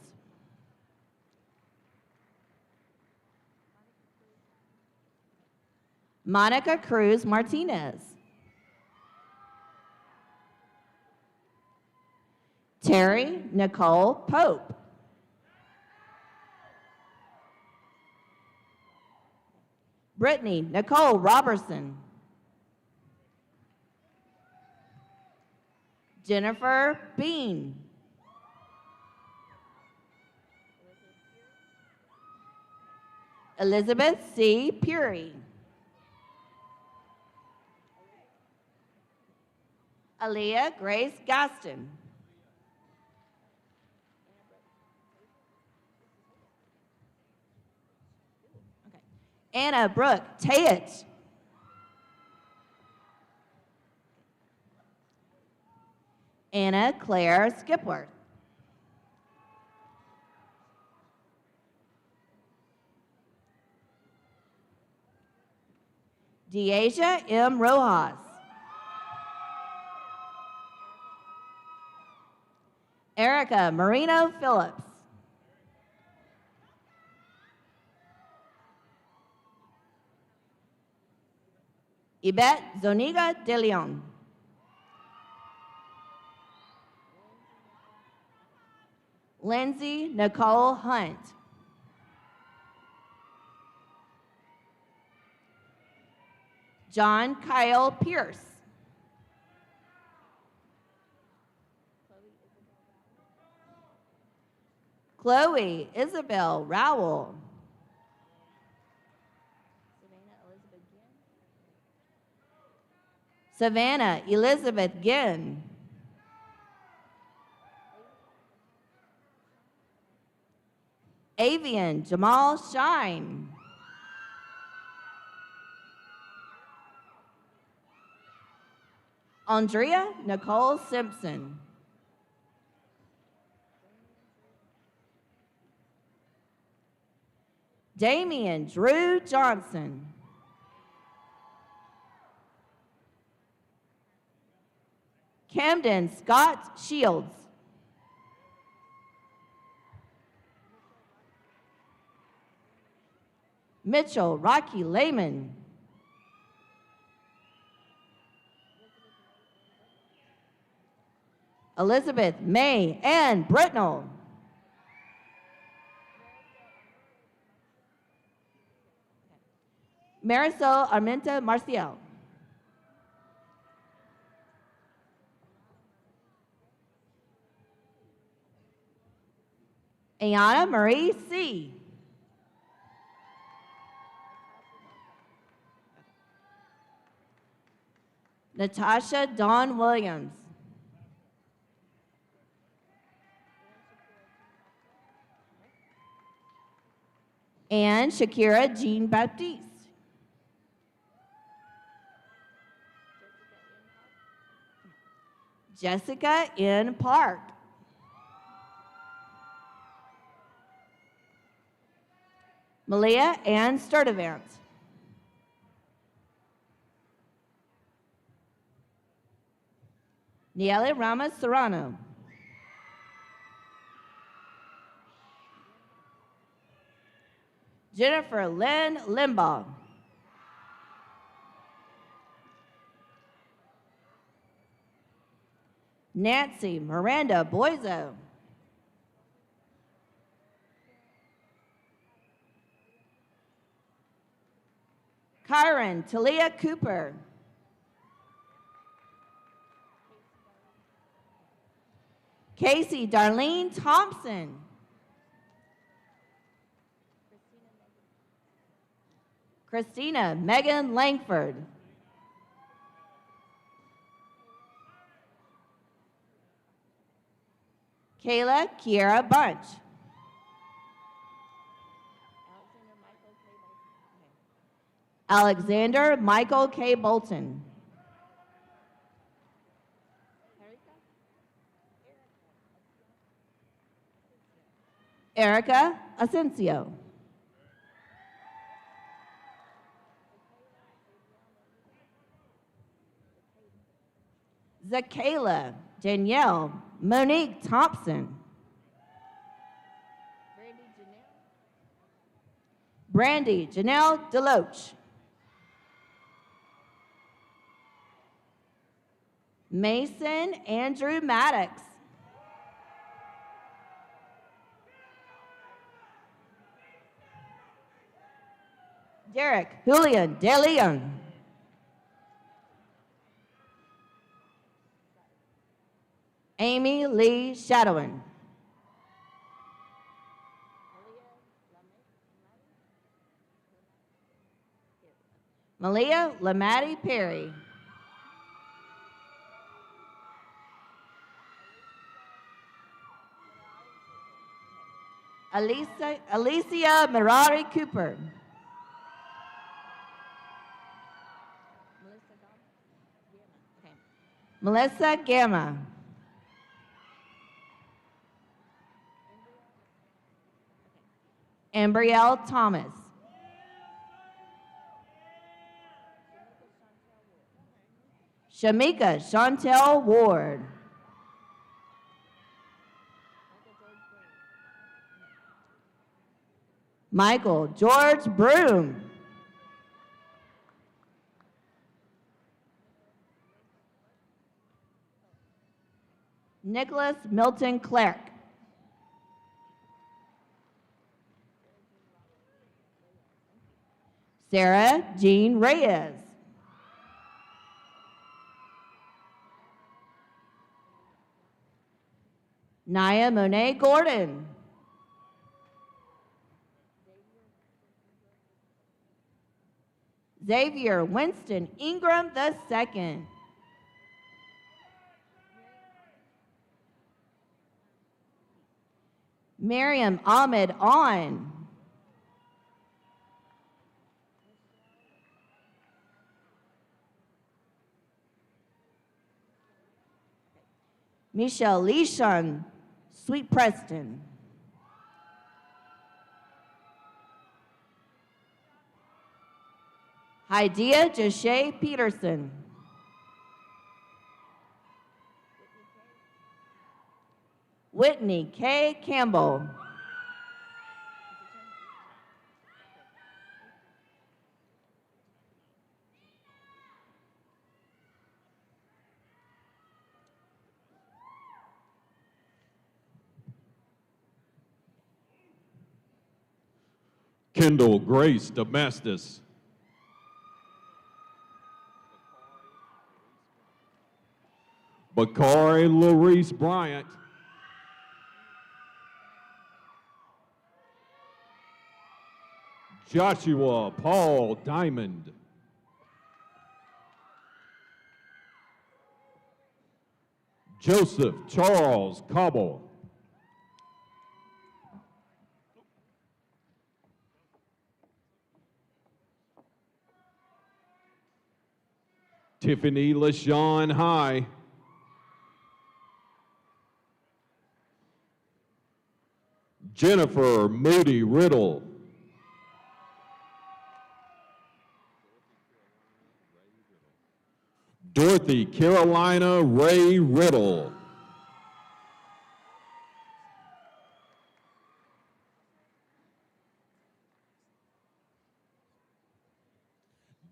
Monica Cruz Martinez. Terry Nicole Pope. Brittany Nicole Robertson. Jennifer Bean. Elizabeth C. Puri. Aaliyah Grace Gaston. Anna Brooke Tayet. Anna Claire Skipworth. Deasia M. Rojas. Erica Marino Phillips. Yvette Zoniga de Leon. Lindsay Nicole Hunt. John Kyle Pierce. Chloe Isabel Rowell. Savannah Elizabeth Ginn. Avian Jamal Shine. Andrea Nicole Simpson. Damian Drew Johnson. Camden Scott Shields. Mitchell Rocky Lehman. Elizabeth May Ann Britnell. Marisol Armenta Marcial. Ayana Marie C. Natasha Dawn Williams. And Shakira Jean Baptiste. Jessica N. Park. Malia Ann Sturdivant. Niele Ramos Serrano. Jennifer Lynn Limbaugh. Nancy Miranda Boizo. Kyron Talia Cooper. Casey Darlene Thompson. Christina Megan Langford. Kayla Kiera Bunch. Alexander Michael K. Bolton. Erica Asensio. Zakayla Danielle Monique Thompson. Brandy Janelle Deloach. Mason Andrew Maddox. Derek Julian De Leon. Amy Lee Shadowin. Malia Lamatti Perry. Alicia Mirari Cooper. Melissa Gamma. Ambrielle Thomas. Shamika Chantel Ward. Michael George Broom. Nicholas Milton Clark. Sarah Jean Reyes. Naya Monet Gordon. Xavier Winston Ingram II. Miriam Ahmed On. Michelle Leishon Sweet Preston. Hydea Jashay Peterson. Whitney K. Campbell. Kendall Grace Domestis. Bakari Larice Bryant. Joshua Paul Diamond. Joseph Charles Cobble. Tiffany LaShawn High. Jennifer Moody Riddle. Dorothy Carolina Ray Riddle.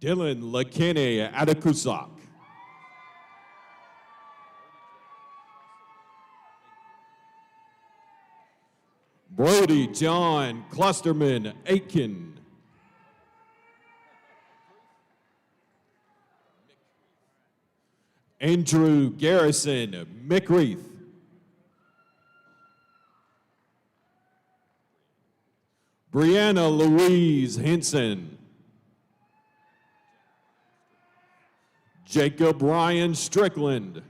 Dylan LaKinney Adekusak. Brody John Clusterman Aiken. Andrew Garrison McReith. Brianna Louise Henson. Jacob Ryan Strickland.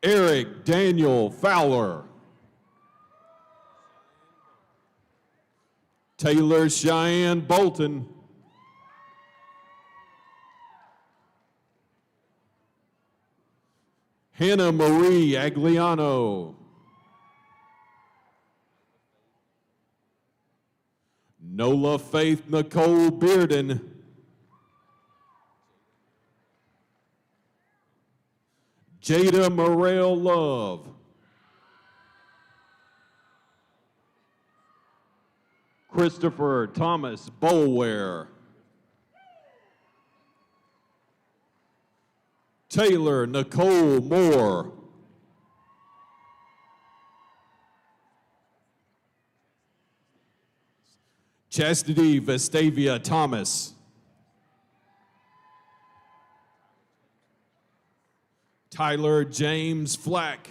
Eric Daniel Fowler. Taylor Cheyenne Bolton. Hannah Marie Agliano. Nola Faith Nicole Bearden. Jada Morel Love. Christopher Thomas Bolware. Taylor Nicole Moore. Chastity Vestavia Thomas. Tyler James Flack.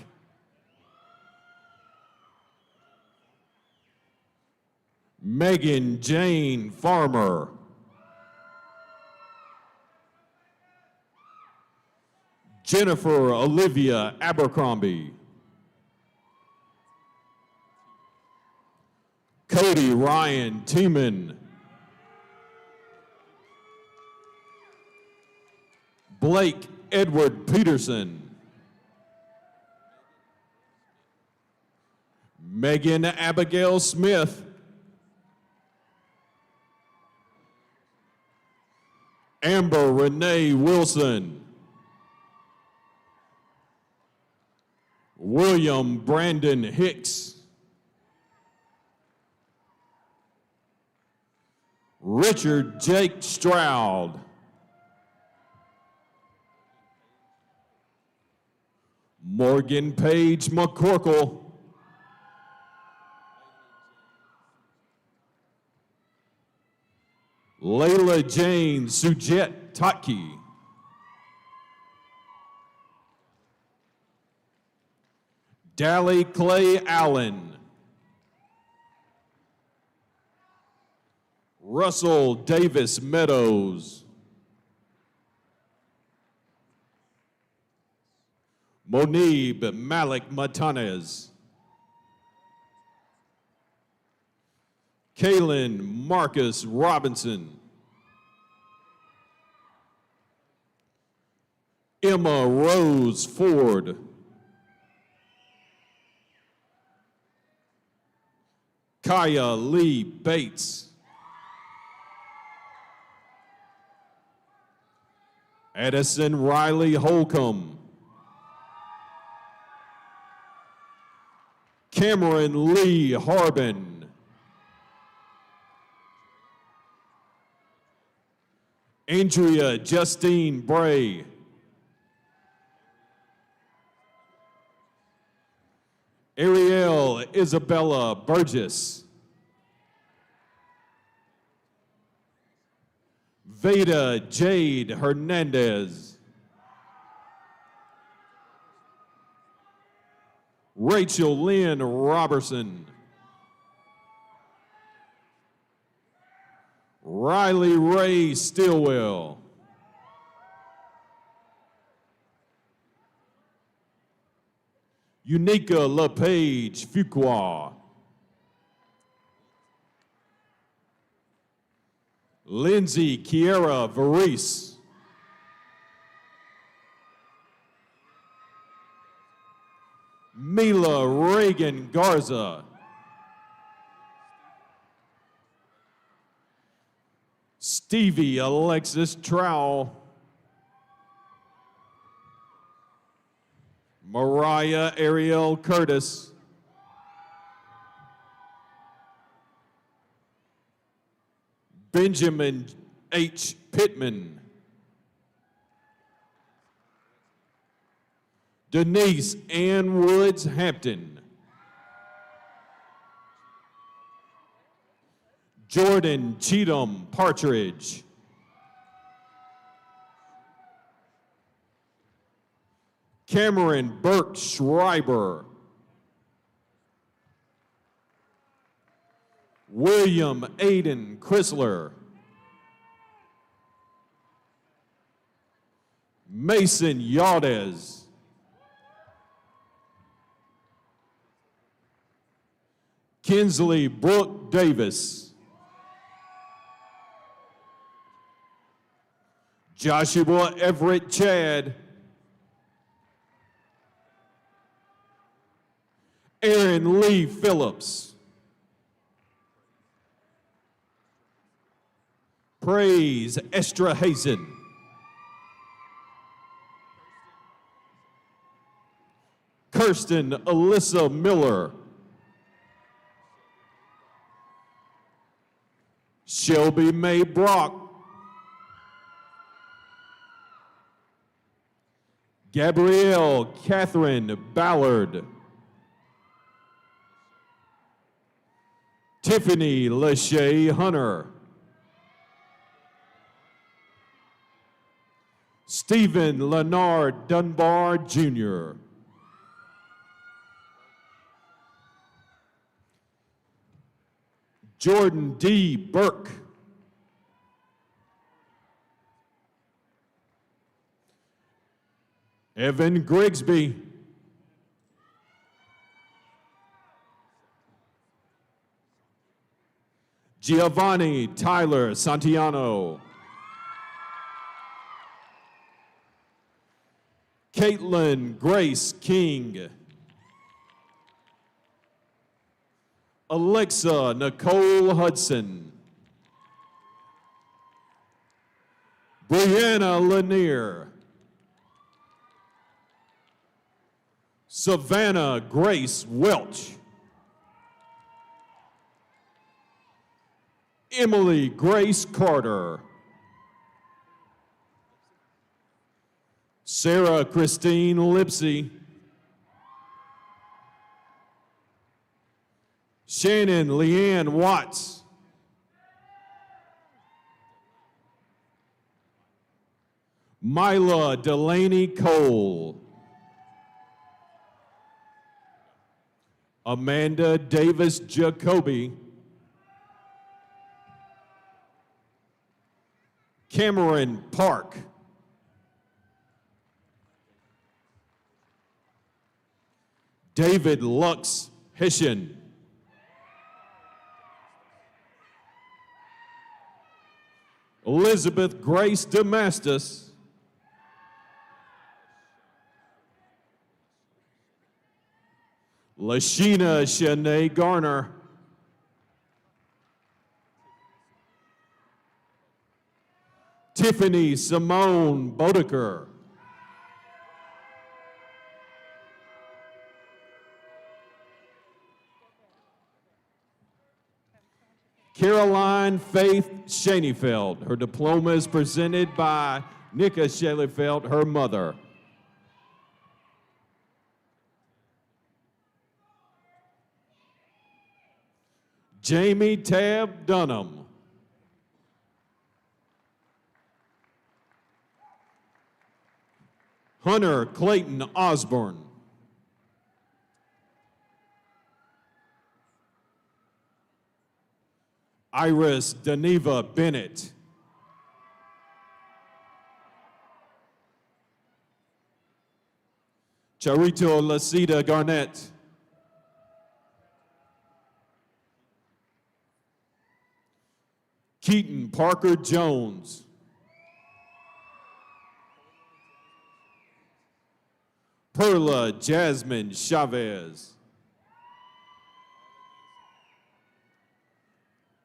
Megan Jane Farmer. Jennifer Olivia Abercrombie. Cody Ryan Tiemann. Blake Edward Peterson. Megan Abigail Smith. Amber Renee Wilson. William Brandon Hicks. Richard Jake Stroud. Morgan Page McCorkle. Layla Jane Sujet Tatki. Dally Clay Allen. Russell Davis Meadows. Monib Malik Matanes. Kaylin Marcus Robinson. Emma Rose Ford. Kaya Lee Bates. Edison Riley Holcomb. Cameron Lee Harbin. Andrea Justine Bray. Ariel Isabella Burgess. Veda Jade Hernandez. Rachel Lynn Robertson. Riley Ray Stillwell. Unica LePage Fuqua. Lindsay Kiera Varese. Mila Reagan Garza. Stevie Alexis Trowell. Mariah Ariel Curtis. Benjamin H. Pittman. Denise Ann Woods Hampton. Jordan Cheatham Partridge. Cameron Burke Schreiber. William Aiden Chrysler. Mason Yaldez. Kinsley Brooke Davis. Joshua Everett Chad. Aaron Lee Phillips. Praise Estra Hazen. Kirsten Alyssa Miller. Shelby Mae Brock. Gabrielle Catherine Ballard. Tiffany Lachey Hunter. Stephen Leonard Dunbar Jr. Jordan D. Burke. Evan Grigsby. Giovanni Tyler Santiano. Caitlin Grace King. Alexa Nicole Hudson. Brianna Lanier. Savannah Grace Welch. Emily Grace Carter. Sarah Christine Lipsy. Shannon Leanne Watts. Mila Delaney Cole. Amanda Davis Jacoby. Cameron Park. David Lux Hessian. Elizabeth Grace Damastis. Lashina Shanae Garner. Tiffany Simone Bodeker. Caroline Faith Shaneyfeld. Her diploma is presented by Nika Shaneyfeld, her mother. Jamie Tab Dunham. Hunter Clayton Osborne. Iris Deneva Bennett. Charito Lacida Garnett. Keaton Parker Jones. Perla Jasmine Chavez.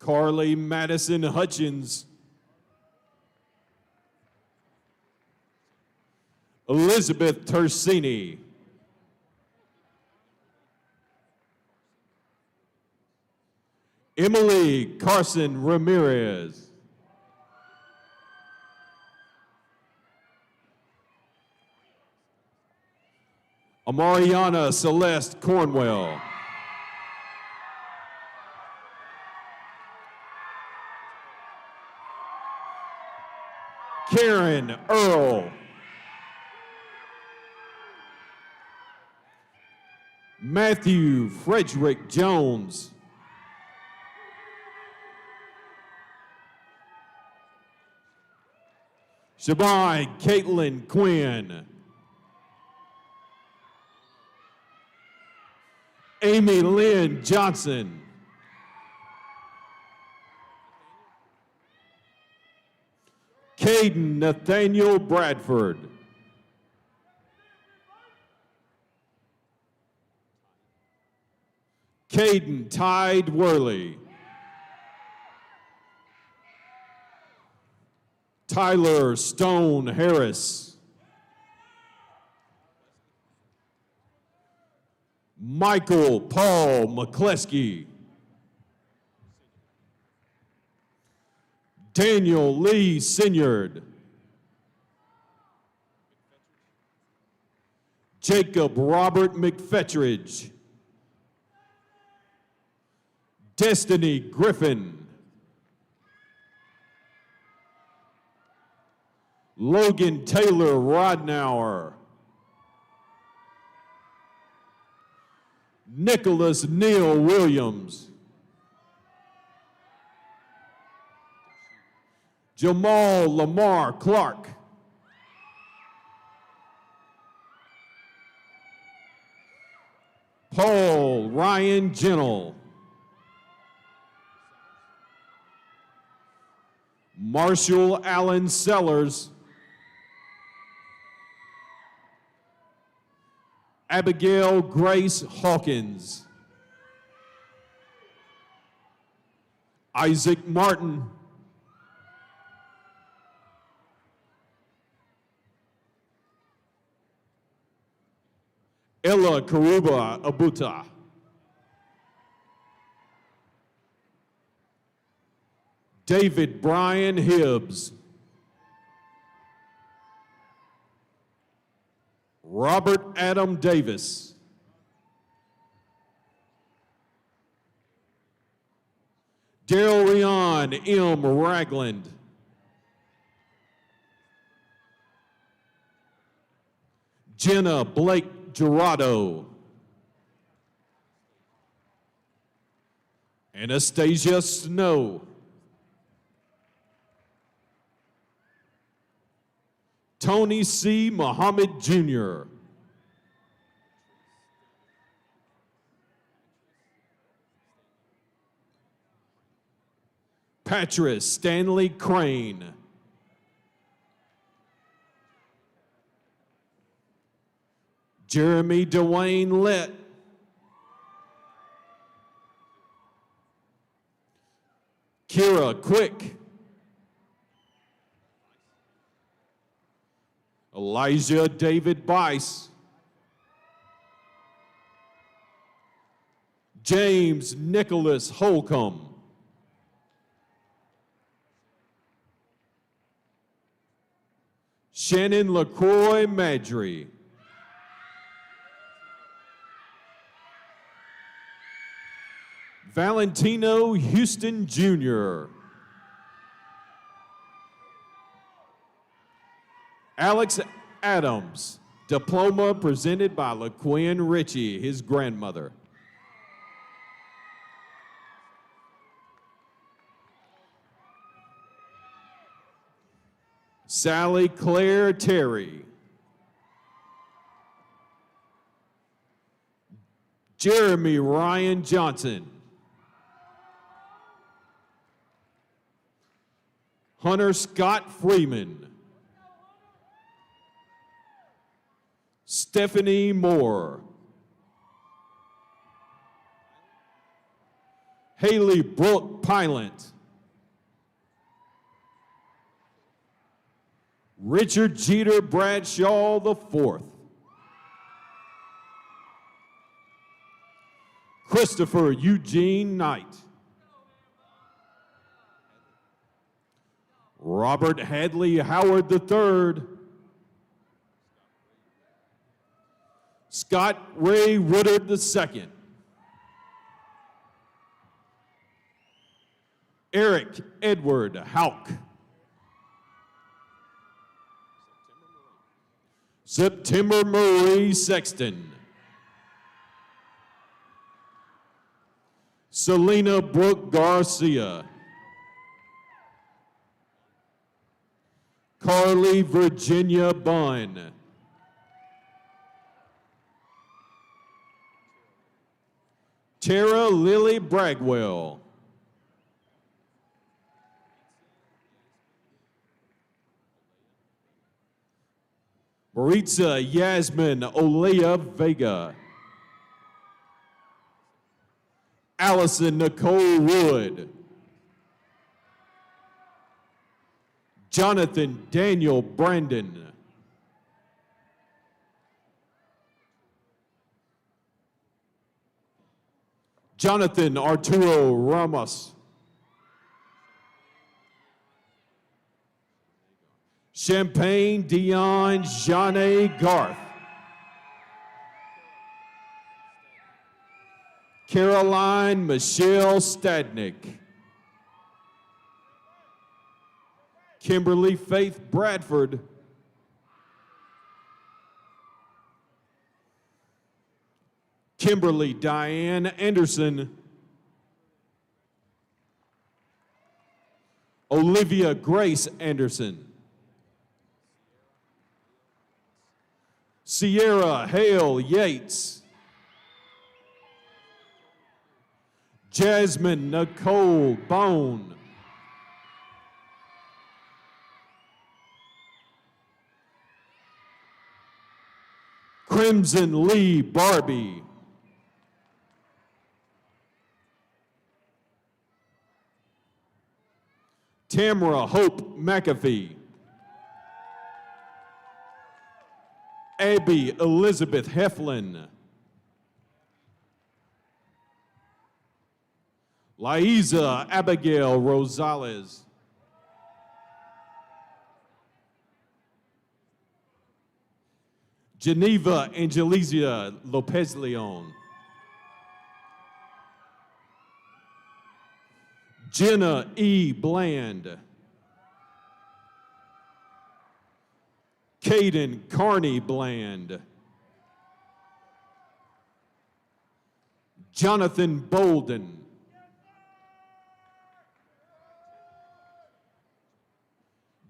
Carly Madison Hutchins. Elizabeth Tersini. Emily Carson Ramirez. Amariana Celeste Cornwell. Karen Earl. Matthew Frederick Jones. Shabai Caitlin Quinn. Amy Lynn Johnson. Caden Nathaniel Bradford. Caden Tide Worley. Tyler Stone Harris. Michael Paul McCleskey. Daniel Lee Sinyard. Jacob Robert McFetridge. Destiny Griffin. Logan Taylor Rodnauer. Nicholas Neal Williams. Jamal Lamar Clark. Paul Ryan Gentle. Marshall Allen Sellers. Abigail Grace Hawkins. Isaac Martin. Ella Karuba Abuta. David Brian Hibbs. Robert Adam Davis. Daryl Rion M. Ragland. Jenna Blake Gerardo. Anastasia Snow. Tony C. Muhammad Jr. Patrice Stanley Crane. Jeremy Dwayne Lett. Kira Quick. Elijah David Bice. James Nicholas Holcomb. Shannon LaCroix Madry. Valentino Houston Jr. Alex Adams, diploma presented by LaQuinn Ritchie, his grandmother. Sally Claire Terry. Jeremy Ryan Johnson. Hunter Scott Freeman. Stephanie Moore. Haley Brooke Pylant. Richard Jeter Bradshaw IV. Christopher Eugene Knight. Robert Hadley Howard III. Scott Ray Woodard II. Eric Edward Hauk. September Marie Sexton. Selena Brooke Garcia. Carly Virginia Bunn. Tara Lily Bragwell. Maritza Yasmin Olea Vega. Allison Nicole Wood. Jonathan Daniel Brandon. Jonathan Arturo Ramos. Champagne Dion Janae Garth. Caroline Michelle Stadnick. Kimberly Faith Bradford. Kimberly Diane Anderson. Olivia Grace Anderson. Sierra Hale Yates. Jasmine Nicole Bone. Crimson Lee Barbie. Tamara Hope McAfee. Abby Elizabeth Heflin. Liza Abigail Rosales. Geneva Angelizia Lopez Leon. Jenna E. Bland. Caden Carney Bland. Jonathan Bolden.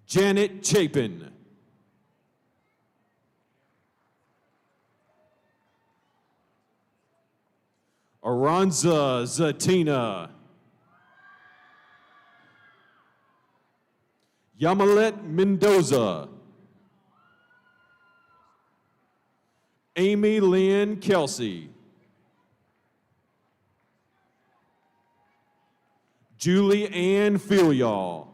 Janet Chapin. Aranza Zatina. Yamalet Mendoza. Amy Lynn Kelsey. Julie Ann Filial.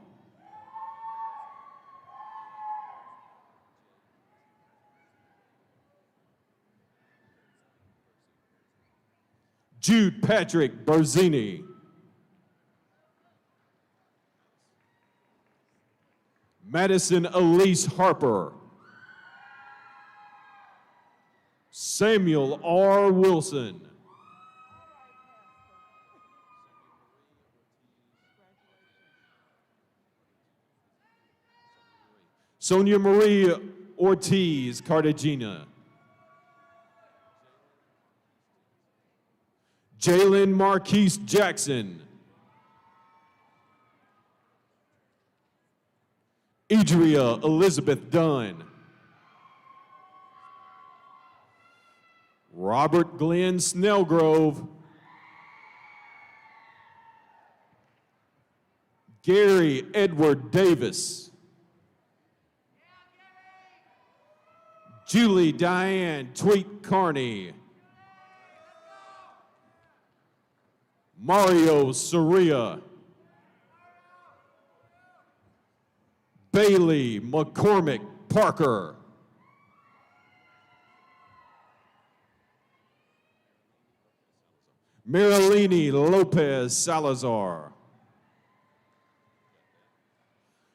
Jude Patrick Berzini. Madison Elise Harper. Samuel R. Wilson. Sonia Marie Ortiz Cartagena. Jalen Marquise Jackson. Idria Elizabeth Dunn. Robert Glenn Snellgrove. Gary Edward Davis. Julie Diane Tweet Carney. Mario Soria. Bailey McCormick Parker. Marilini Lopez Salazar.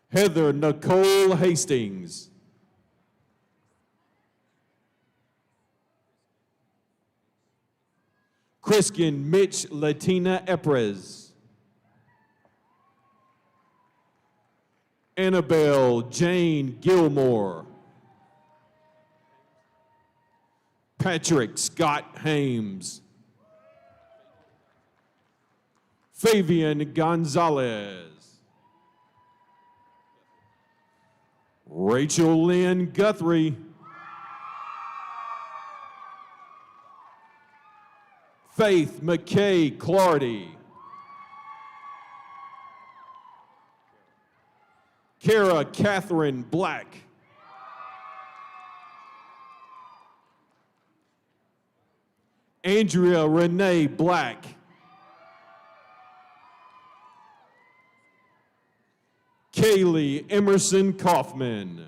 Heather Nicole Hastings. Christian Mitch Latina Eprez. Annabelle Jane Gilmore. Patrick Scott Hames. Fabian Gonzalez. Rachel Lynn Guthrie. Faith McKay Clardy. Kara Catherine Black. Andrea Renee Black. Kaylee Emerson Kaufman.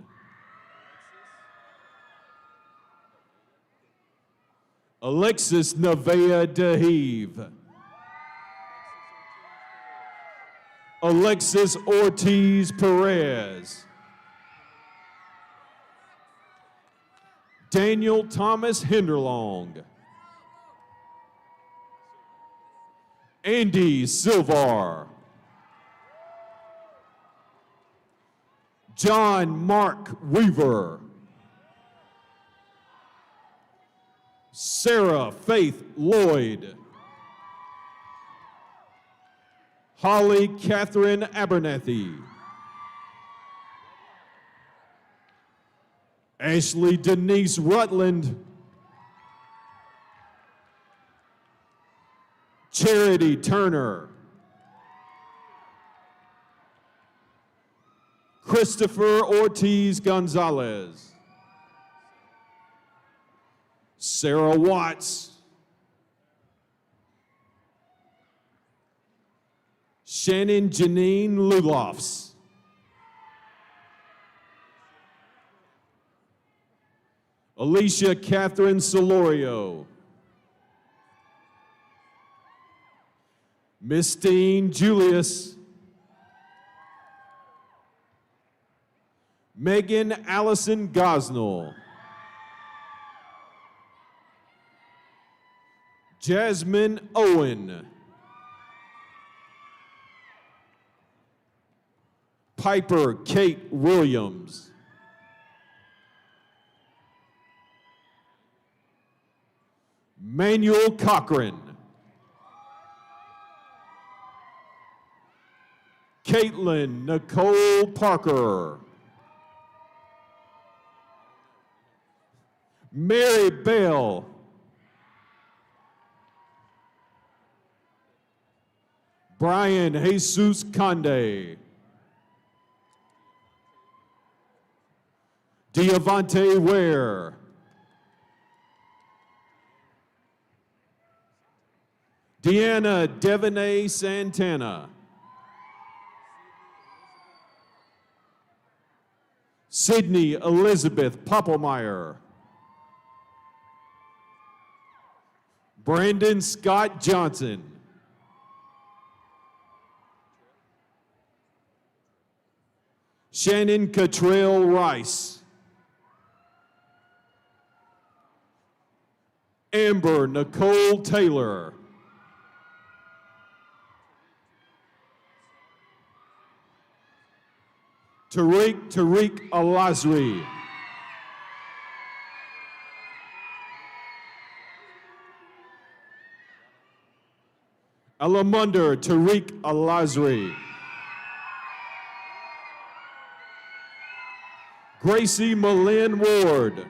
Alexis Nevaeh DeHeve. Alexis Ortiz Perez. Daniel Thomas Hinderlong. Andy Silvar. John Mark Weaver. Sarah Faith Lloyd. Holly Catherine Abernathy. Ashley Denise Rutland. Charity Turner. Christopher Ortiz Gonzalez. Sarah Watts. Shannon Janine Lulofs. Alicia Catherine Solorio. Mistine Julius. Megan Allison Gosnell. Jasmine Owen. Piper Kate Williams. Manuel Cochran. Caitlin Nicole Parker. Mary Bell. Brian Jesus Conde. Diavante Ware. Deanna Devanay Santana. Sydney Elizabeth Poppelmeyer. Brandon Scott Johnson. Shannon Cottrell Rice. Amber Nicole Taylor. Tariq Alazri. Alamunder Tariq Alazri. Gracie Malin Ward.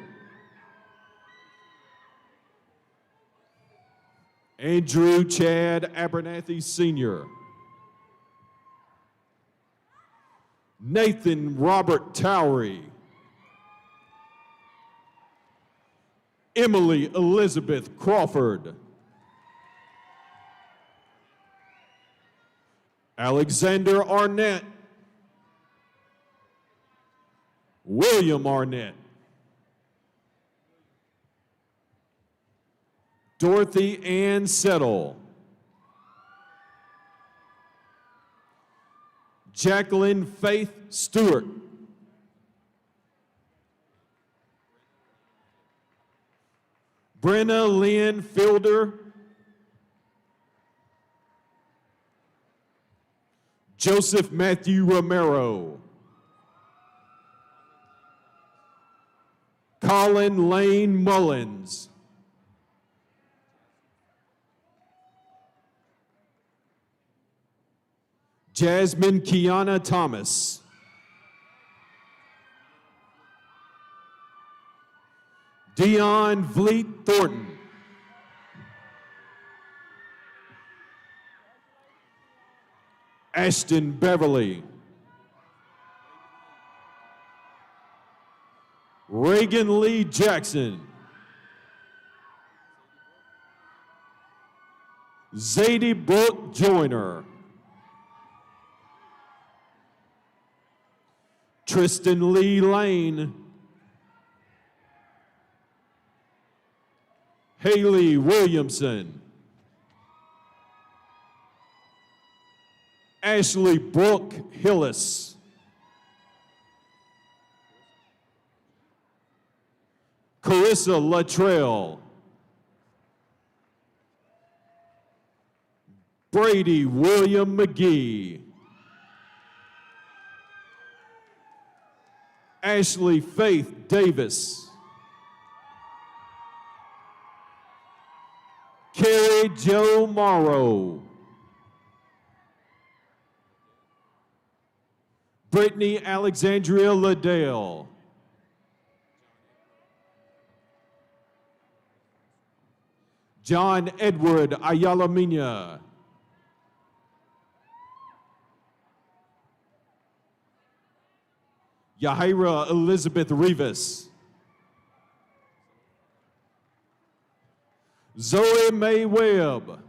Andrew Chad Abernathy Sr. Nathan Robert Towery. Emily Elizabeth Crawford. Alexander Arnett. William Arnett. Dorothy Ann Settle. Jacqueline Faith Stewart. Brenna Lynn Fielder. Joseph Matthew Romero. Colin Lane Mullins. Jasmine Kiana Thomas. Dion Vliet Thornton. Ashton Beverly. Reagan Lee Jackson. Zadie Brooke Joyner. Tristan Lee Lane. Haley Williamson. Ashley Brooke Hillis. Carissa Luttrell. Brady William McGee. Ashley Faith Davis. Carrie Jo Morrow. Brittany Alexandria Liddell. John Edward Ayala Mina. Yahira Elizabeth Rivas. Zoe Mae Webb.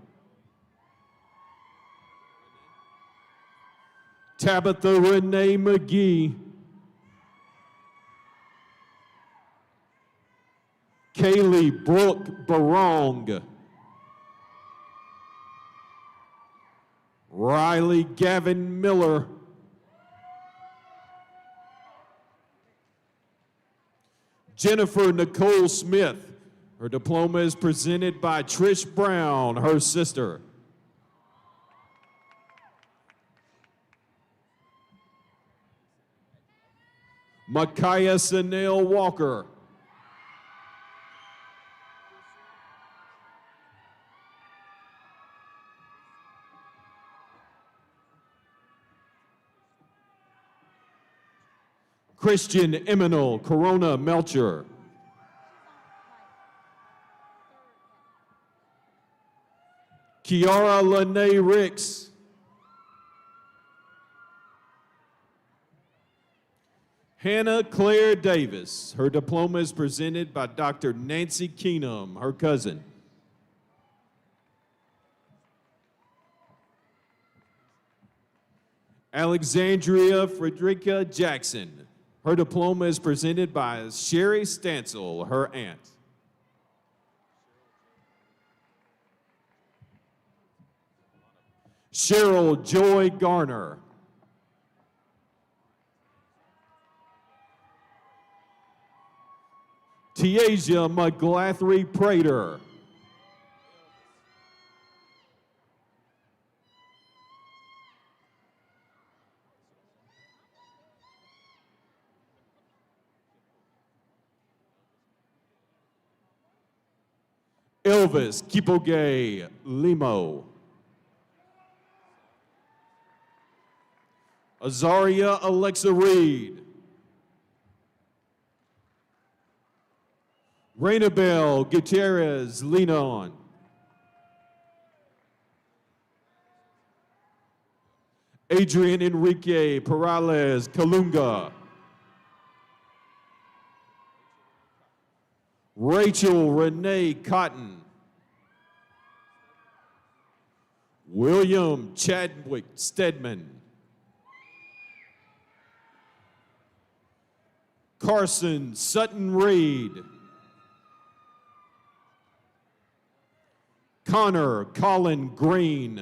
Tabitha Renee McGee. Kaylee Brooke Barong. Riley Gavin Miller. Jennifer Nicole Smith. Her diploma is presented by Trish Brown, her sister. Micaiah Sanel Walker. Christian Eminal Corona Melcher. Kiara Lene Ricks. Hannah Claire Davis. Her diploma is presented by Dr. Nancy Keenum, her cousin. Alexandria Frederica Jackson. Her diploma is presented by Sherry Stansel, her aunt. Cheryl Joy Garner. Tiasia McGlathry Prater. Elvis Kipogay Limo. Azaria Alexa Reed. Rainabel Gutierrez Linon. Adrian Enrique Perales Kalunga. Rachel Renee Cotton. William Chadwick Stedman. Carson Sutton Reed. Connor Colin Green.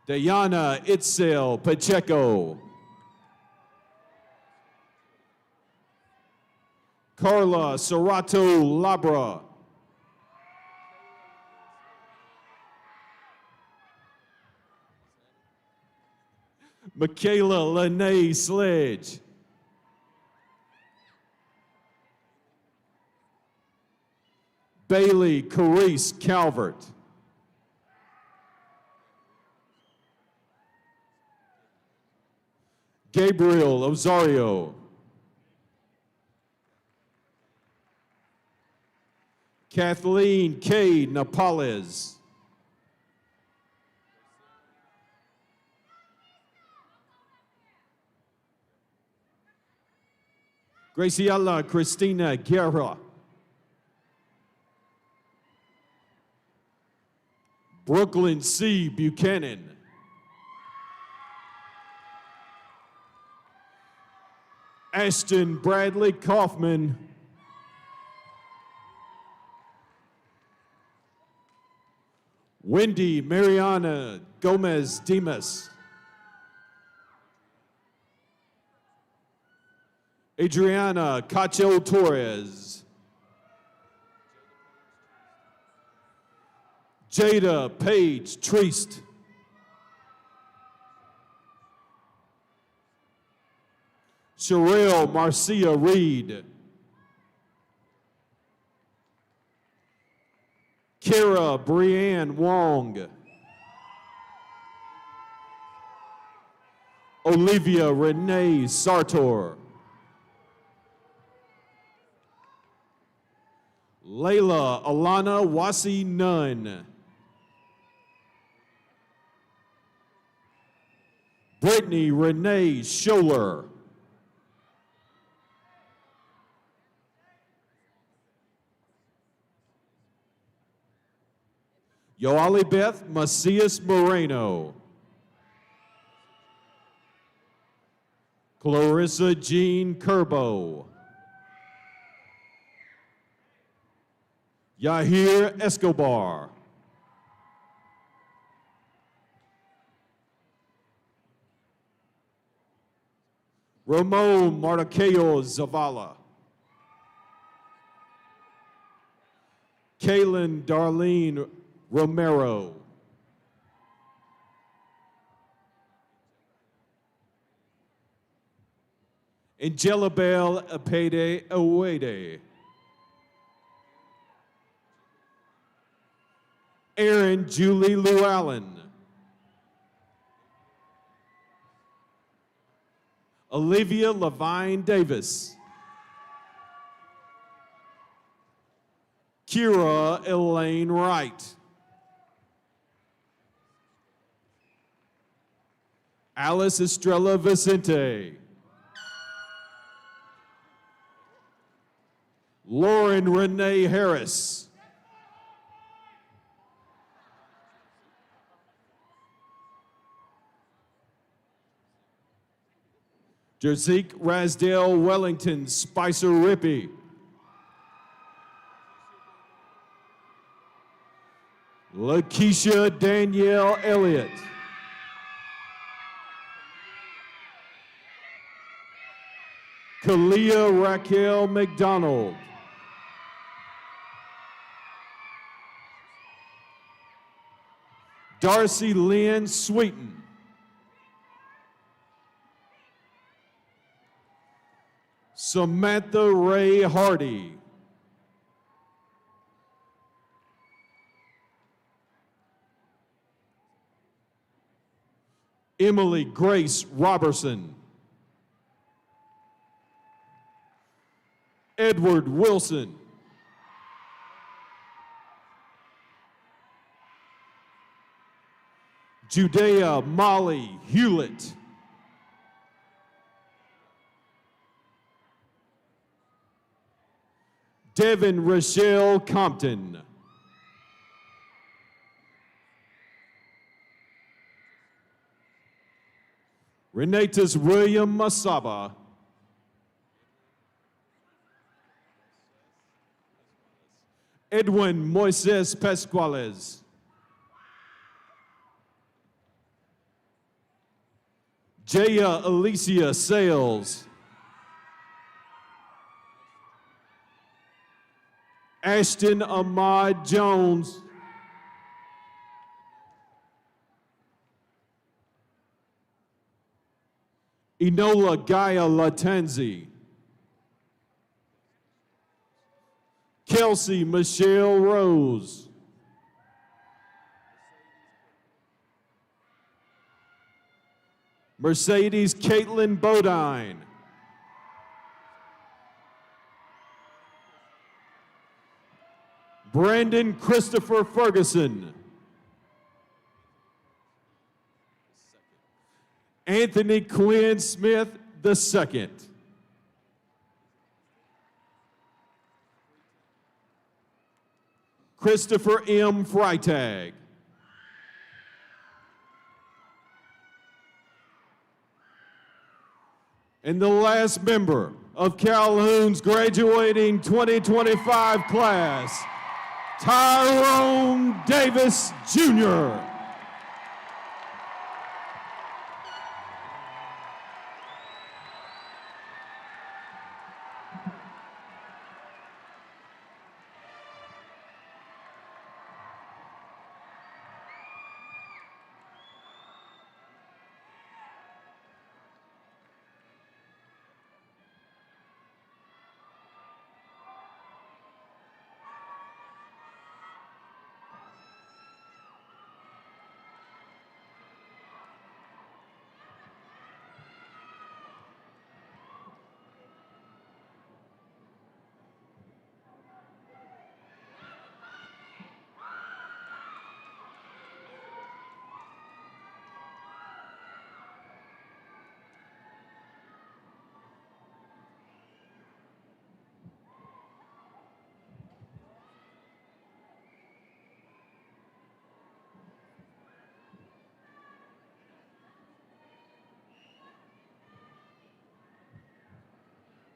Diana Itzel Pacheco. Carla Serato Labra. Michaela Lene Sledge. Bailey Carice Calvert. Gabriel Osario. Kathleen K. Napales. Graciela Cristina Guerra. Brooklyn C. Buchanan. Ashton Bradley Kaufman. Wendy Mariana Gomez Dimas. Adriana Cacho Torres. Jada Page Treast. Sherelle Marcia Reed. Kara Brianne Wong. Olivia Renee Sartor. Layla Alana Wasi Nunn. Brittany Renee Scholler. Yoali Beth Macias Moreno. Clarissa Jean Kerbo. Yahir Escobar. Ramon Mardoqueo Zavala. Kaylin Darlene Romero. Angelabel Apede Awede. Aaron Julie Llewellyn. Olivia Levine Davis. Kira Elaine Wright. Alice Estrella Vicente. Lauren Renee Harris. Jerzik Rasdale Wellington Spicer Rippey. Lakeisha Danielle Elliott. Kalia Raquel McDonald. Darcy Lynn Sweeten. Samantha Ray Hardy. Emily Grace Robertson. Edward Wilson. Judea Molly Hewlett. Devin Rochelle Compton. Renatus William Masaba. Edwin Moises Pascuales. Jaya Alicia Sales. Ashton Ahmad Jones. Enola Gaia Latanzi. Kelsey Michelle Rose. Mercedes Caitlin Bodine. Brandon Christopher Ferguson. Anthony Quinn Smith II. Christopher M. Freitag. And the last member of Calhoun's graduating 2025 class, Tyrone Davis Jr.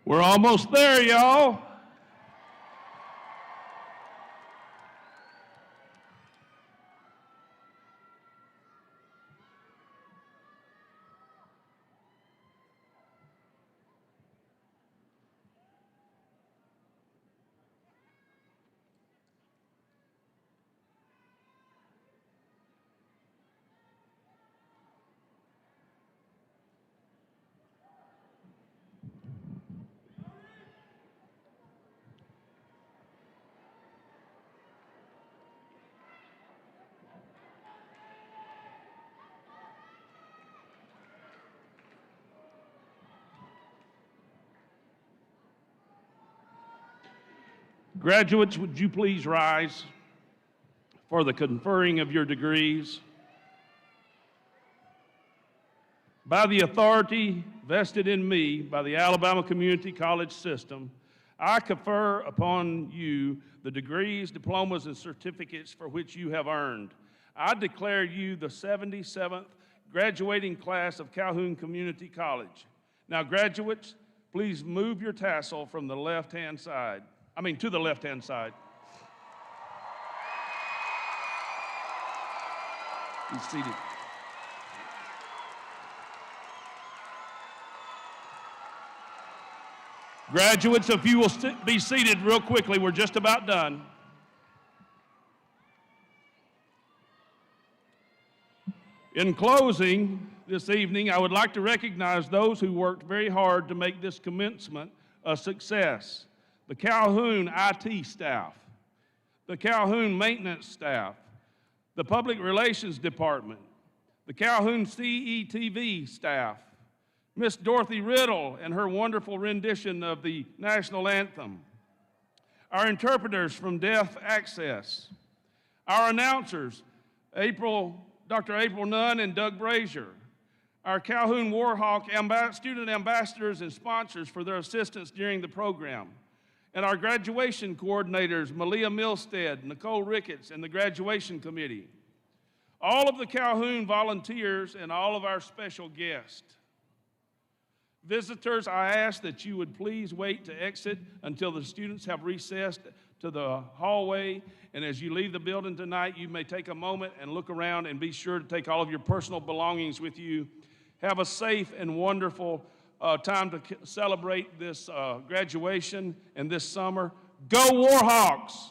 We're almost there, y'all. Graduates, would you please rise for the conferring of your degrees? By the authority vested in me by the Alabama Community College System, I confer upon you the degrees, diplomas, and certificates for which you have earned. I declare you the 77th graduating class of Calhoun Community College. Now, graduates, please move your tassel from the left-hand side. To the left-hand side. Be seated. Graduates, if you will be seated real quickly, we're just about done. In closing this evening, I would like to recognize those who worked very hard to make this commencement a success. The Calhoun IT staff, the Calhoun maintenance staff, the Public Relations Department, the Calhoun CETV staff, Miss Dorothy Riddle and her wonderful rendition of the national anthem, our interpreters from Deaf Access, our announcers, Dr. April Nunn and Doug Brazier, our Calhoun Warhawk student ambassadors and sponsors for their assistance during the program, and our graduation coordinators, Malia Milstead, Nicole Ricketts, and the graduation committee, all of the Calhoun volunteers, and all of our special guests. Visitors, I ask that you would please wait to exit until the students have recessed to the hallway, and as you leave the building tonight, you may take a moment and look around and be sure to take all of your personal belongings with you. Have a safe and wonderful time to celebrate this graduation and this summer. Go Warhawks!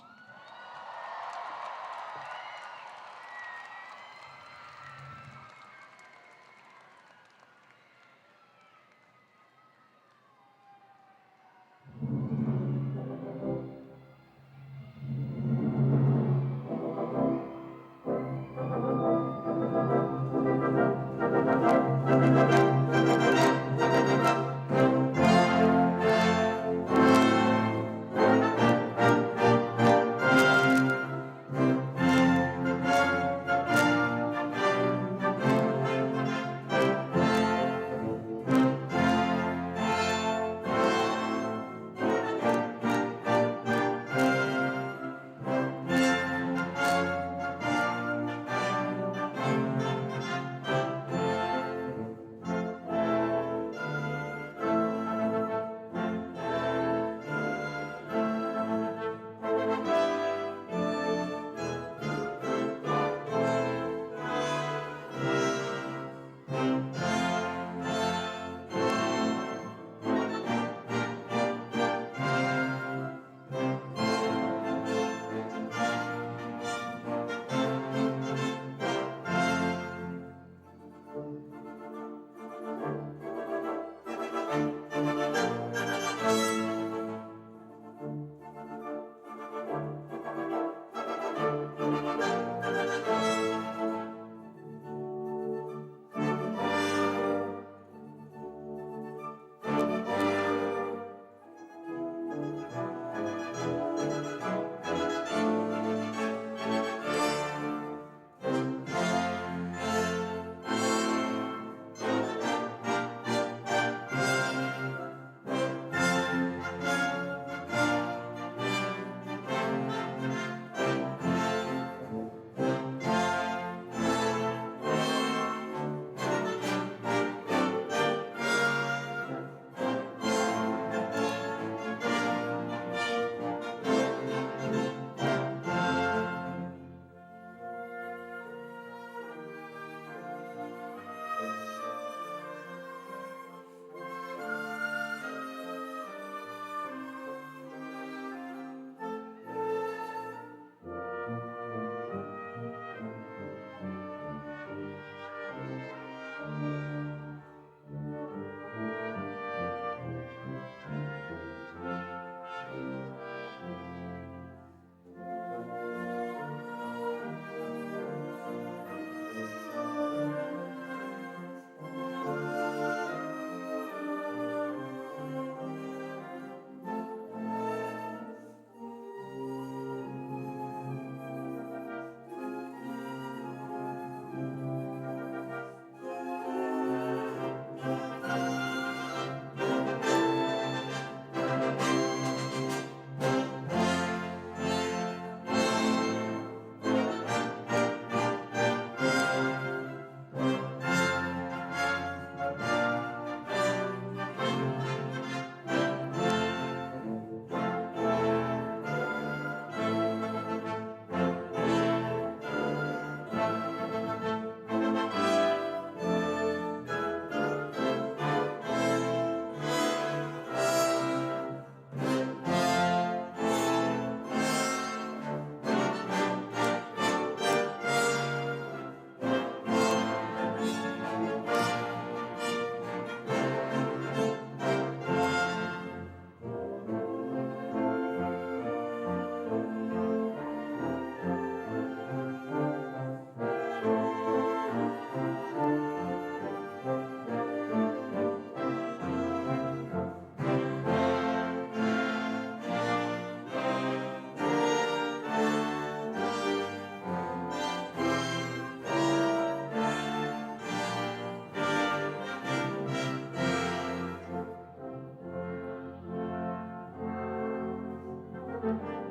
Lord.